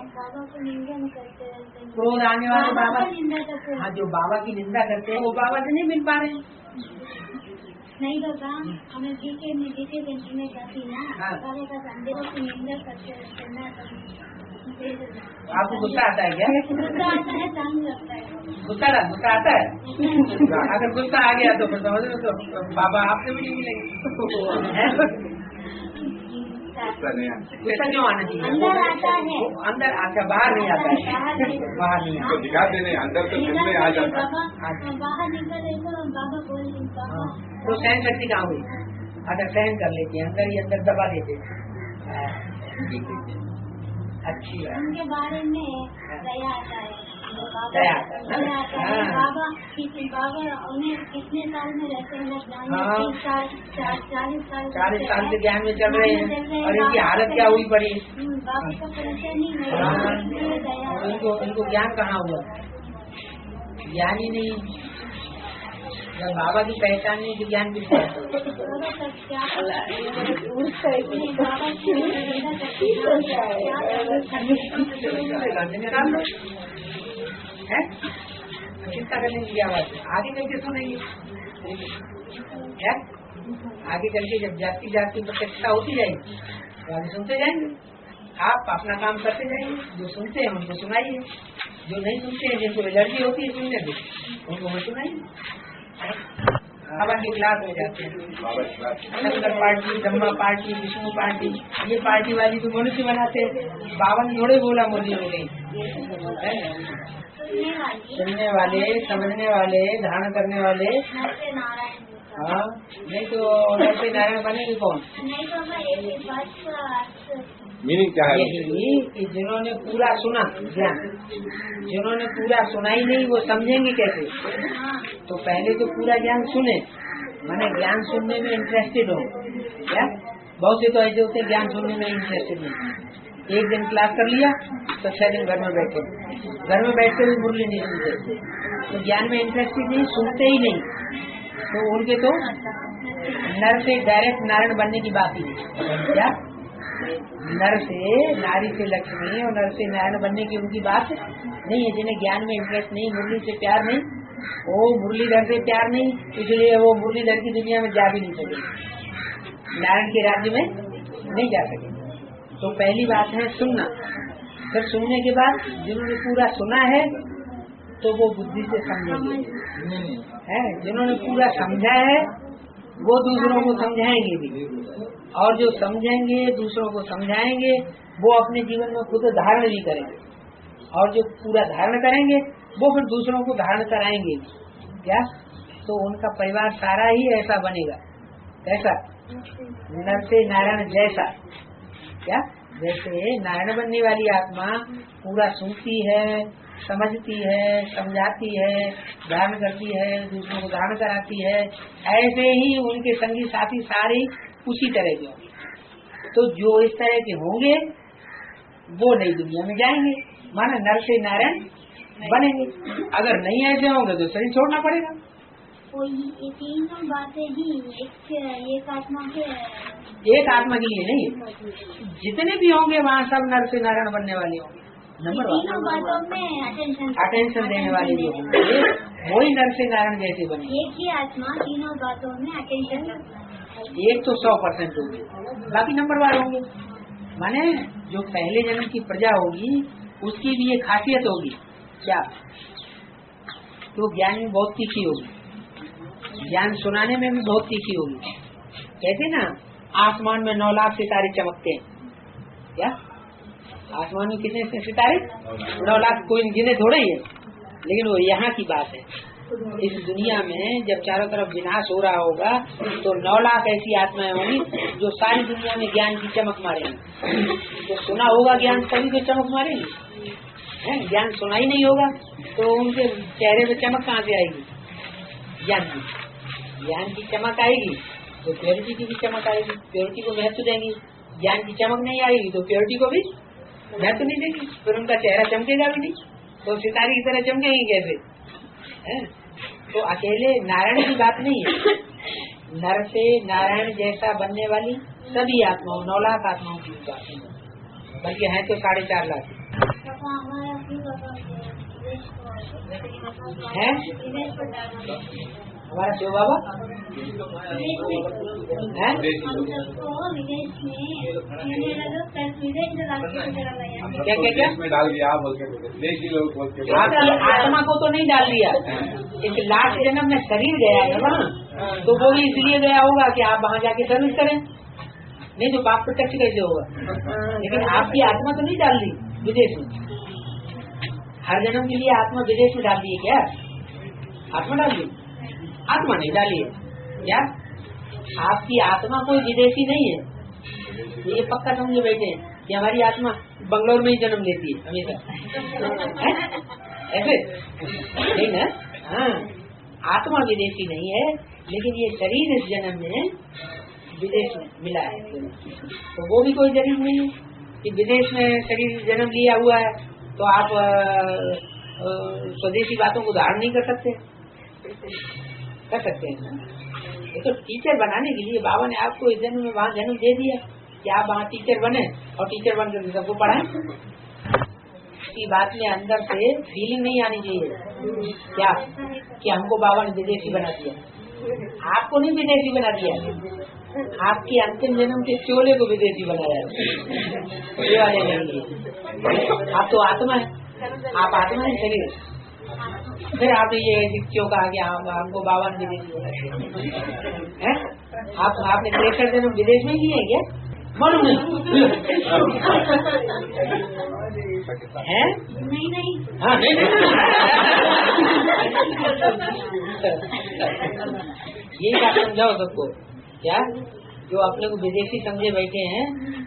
क्रोध आने वाले बाबा, हाँ, जो बाबा की निंदा करते हैं वो बाबा से नहीं मिल पा रहे हैं। नहीं बाबा, हमें जीके में जाती ना, बाबा का संदेह की निंदा करते आपको गुस्सा आता है क्या? गुस्सा आता है, तंग लगता है। गुस्सा आता है। अगर गुस्सा आ गया तो फिर समझ लो तो बाबा आपसे भी नहीं मिलेंगे। गुस्सा क्यों आना चाहिए? अंदर आता है, अंदर आता, बाहर नहीं आता है। बाहर नहीं आता, दिखाते नहीं, अंदर तो दिल में आ जाता है। बाहर निकले तो बाबा बोल बाबा तो सहन शक्ति कहाँ हुई? अगर सहन कर लेते हैं, अंदर ही अंदर दबा देते हैं। अच्छी बात। उनके बारे में दया आता है। दया आता है। बाबा उन्हें कितने साल में रहते हैं? 40 साल से ज्ञान में चल रहे हैं और इनकी हालत क्या हुई पड़ी? बाबा का परिचय नहीं। इनको ज्ञान कहाँ हुआ? ज्ञान ही नहीं। जब बाबा की पहचान नहीं तो ज्ञान किसको? चिंता करने की क्या बात है? आगे चल के सुनेंगे क्या? आगे चल के जब जाति जाति प्रत्यक्षता होती जाएगी तो आगे सुनते जाएंगे। आप अपना काम करते जाएंगे, जो सुनते हैं उनको सुनाइए, जो नहीं सुनते हैं जिनको एलर्जी होती है सुनने से उनको मत सुनाइए। बाबा की क्लास हो जाते हैं, Shankar party, Brahma party, Vishnu party, ये पार्टी वाली तो मनुष्य बनाते हैं। बाबा ने थोड़े बोला मुरली हो गई। सुनने वाले, समझने वाले, धारण करने वाले। हाँ, नहीं तो नरसिंह नारायण बनेंगे कौन? मीनिंग क्या है? यही कि जिन्होंने पूरा सुना ज्ञान, जिन्होंने पूरा सुना ही नहीं वो समझेंगे कैसे? तो पहले तो पूरा ज्ञान सुने, माने ज्ञान सुनने में इंटरेस्टेड हो क्या? बहुत से तो ऐसे होते हैं ज्ञान सुनने में इंटरेस्टेड नहीं। एक दिन क्लास कर लिया तो 6 दिन घर में बैठे, घर में बैठ कर भी मुरली नहीं सुनते, तो ज्ञान में इंटरेस्टेड नहीं, सुनते ही नहीं। तो उनके तो नर से डायरेक्ट नारायण बनने की बात ही नहीं क्या? नर से नारी से लक्ष्मी और नर से नारायण बनने की उनकी बात नहीं है। जिन्हें ज्ञान में इंटरेस्ट नहीं, मुरली से प्यार नहीं, वो मुरलीधर से प्यार नहीं, इसलिए वो मुरलीधर की दुनिया में जा भी नहीं सके, नारायण के राज्य में नहीं जा सके। तो पहली बात है सुनना। फिर सुनने के बाद जिन्होंने पूरा सुना है तो वो बुद्धि से समझेंगे, है जिन्होंने पूरा समझा है वो दूसरों को समझाएंगे भी, और जो समझेंगे दूसरों को समझाएंगे वो अपने जीवन में खुद धारण भी करेंगे, और जो पूरा धारण करेंगे वो फिर दूसरों को धारण कराएंगे क्या? तो उनका परिवार सारा ही ऐसा बनेगा। कैसा? नर से नारायण जैसा क्या? जैसे नारायण बनने वाली आत्मा पूरा सुनती है, समझती है, समझाती है, धारण करती है, दूसरों को धारण कराती है, ऐसे ही उनके संगी साथी सारे उसी तरह के होंगे। तो जो इस तरह के होंगे वो नई दुनिया में जाएंगे, माना नर से नारायण बनेंगे। अगर नहीं ऐसे होंगे तो शरीर छोड़ना पड़ेगा। ये तीनों बातें ही एक आत्मा के लिए नहीं, जितने भी होंगे वहाँ सब नर से नारायण बनने वाले होंगे। नंबर तीनों बातों में अटेंशन देने वाले जो होंगे वही नर से नारायण जैसे बने। एक ही आत्मा तीनों बातों में अटेंशन रखता है। एक तो 100% होंगे, बाकी नंबरवार होंगे। माने जो पहले जन्म की प्रजा होगी उसकी भी ये खासियत होगी क्या? तो ज्ञान में बहुत तीखी होगी, ज्ञान सुनाने में भी बहुत तीखी होगी। कहते ना आसमान में 9 लाख सितारे चमकते हैं, क्या आसमान में कितने सितारे? 9 लाख, कोई गिने थोड़े ही है। लेकिन वो यहाँ की बात है, इस दुनिया में जब चारों तरफ विनाश हो रहा होगा तो 9 लाख ऐसी आत्माएं होंगी जो सारी दुनिया में ज्ञान की चमक मारेंगी। तो सुना होगा ज्ञान तभी तो चमक मारेंगे, है? ज्ञान सुना ही नहीं होगा तो उनके चेहरे पे चमक कहाँ से आएगी? ज्ञान की चमक आएगी तो प्योरिटी की भी चमक आएगी, प्योरिटी को महत्व देंगी। ज्ञान की चमक नहीं आएगी तो प्योरिटी को भी महत्व नहीं देंगी, फिर उनका चेहरा चमकेगा भी नहीं, तो सितारे की तरह चमकेंगे कैसे? है? तो अकेले नारायण की बात नहीं है, नर से नारायण जैसा बनने वाली सभी आत्माओं 9 लाख आत्माओं की बात है, बल्कि है तो 4.5 लाख है। हमारा शिव बाबा है क्या क्या क्या में डाल दिया बोल के लोग बोल के आत्मा को तो नहीं डाल दिया, एक लास्ट जन्म में शरीर गया है ना, तो वो भी इसलिए गया होगा कि आप वहाँ जाके सर्विस करें, नहीं तो पाप प्रत्यक्ष कैसे होगा। लेकिन आपकी आत्मा तो नहीं डाल दी विदेश में, हर जन्म के लिए आत्मा विदेश में डाल दी है क्या? आत्मा डाल दी? आत्मा नहीं डाली है क्या? आपकी आत्मा कोई विदेशी नहीं है, ये पक्का समझे बैठे हैं कि हमारी आत्मा बंगलोर में ही जन्म लेती है हमेशा, ऐसे नहीं ना? हाँ, आत्मा विदेशी नहीं है, लेकिन ये शरीर इस जन्म में विदेश में मिला है, तो वो भी कोई जरूरी नहीं है कि विदेश में शरीर जन्म लिया हुआ है तो आप स्वदेशी बातों को धारण नहीं कर सकते, कर सकते हैं ना। ये तो टीचर बनाने के लिए बाबा ने आपको इस जन्म में वहाँ जन्म दे दिया कि आप वहाँ टीचर बने और टीचर बनकर सबको पढ़ाएं। इसी बात में अंदर से फीलिंग नहीं आनी चाहिए क्या कि हमको बाबा ने विदेशी बना दिया। आपको नहीं विदेशी बना दिया, आपकी अंतिम जन्म के चोले को विदेशी बनाया ये वाले नहीं। आप तो आत्मा है, आप आत्मा है शरीर, फिर आप ये क्यों कहा कि हमको बाबा ने विदेश है? आपने 63 जन्म विदेश में किए क्या? मालूम नहीं है? नहीं हाँ नहीं यही बात समझाओ सबको, क्या जो अपने को विदेशी समझे बैठे हैं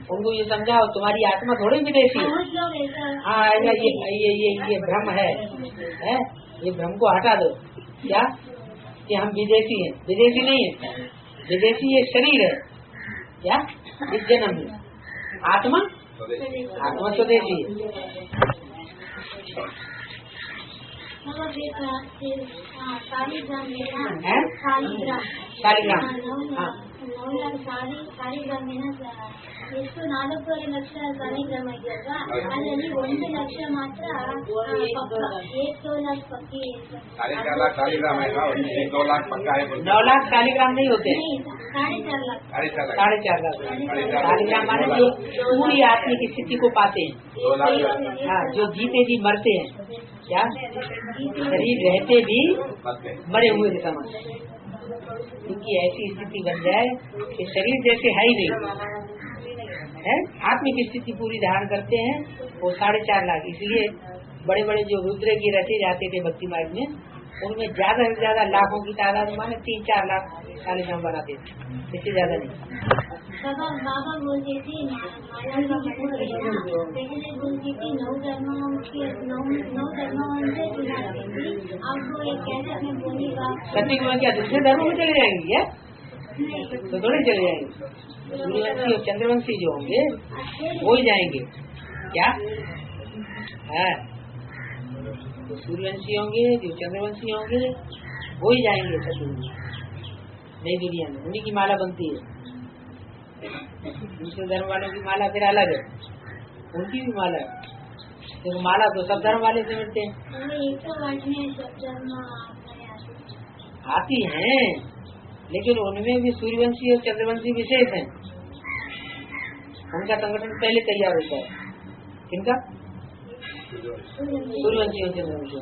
उनको ये समझाओ तुम्हारी आत्मा थोड़ी विदेशी है। हाँ ये भ्रम है, ये भ्रम को हटा दो क्या कि हम विदेशी हैं, विदेशी नहीं है, विदेशी ये शरीर है क्या इस जन्म में, आत्मा स्वदेशी है। शालिग्राम हाँ ಎಷ್ಟು 4 ಲಕ್ಷ ಸಾಲಿಗ್ರಾಮ ಇದೆಯಲ್ವಾ, ಅದರಲ್ಲಿ 1 ಲಕ್ಷ ಮಾತ್ರ 1 लाख पक्की है। 4.5 लाख शालिग्राम है, 2 लाख पक्का है। 9 लाख शालिग्राम नहीं होते, 4.5 लाख 4.5 लाख शालिग्राम माने जो पूरी आत्मा की स्थिति को पाते हैं। 2 लाख हाँ, जो जीते भी मरते हैं क्या, शरीर रहते भी मरे हुए समझ, इनकी ऐसी स्थिति बन जाए कि शरीर जैसे है ही नहीं है, आत्मिक स्थिति पूरी धारण करते हैं वो 4.5 लाख। इसलिए बड़े बड़े जो रुद्र की रचे जाते थे भक्ति मार्ग में, उनमें ज्यादा से ज्यादा लाखों की तादाद माने 3-4 लाख शालिग्राम बनाते थे, इससे ज्यादा नहीं। बाबा बोलते थे पहले बोलती थी 9 धर्मों से अब वो एक कैसे में बोलेगा सत्य में क्या दूसरे धर्मों में चले जाएंगे क्या? तो थोड़े चले जाएंगे, सूर्यवंशी और चंद्रवंशी जो होंगे वो ही जाएंगे क्या है, तो सूर्यवंशी होंगे जो चंद्रवंशी होंगे वो ही जाएंगे सत्य नई दुनिया में, उन्हीं की माला बनती है। दूसरे धर्म वालों की माला फिर अलग है, उनकी भी माला है, देखो माला तो सब धर्म वाले से मिलते हैं, आती हैं, लेकिन उनमें भी सूर्यवंशी और चंद्रवंशी विशेष हैं, उनका संगठन पहले तैयार होता है। किनका? सूर्यवंशी और चंद्रवंशी।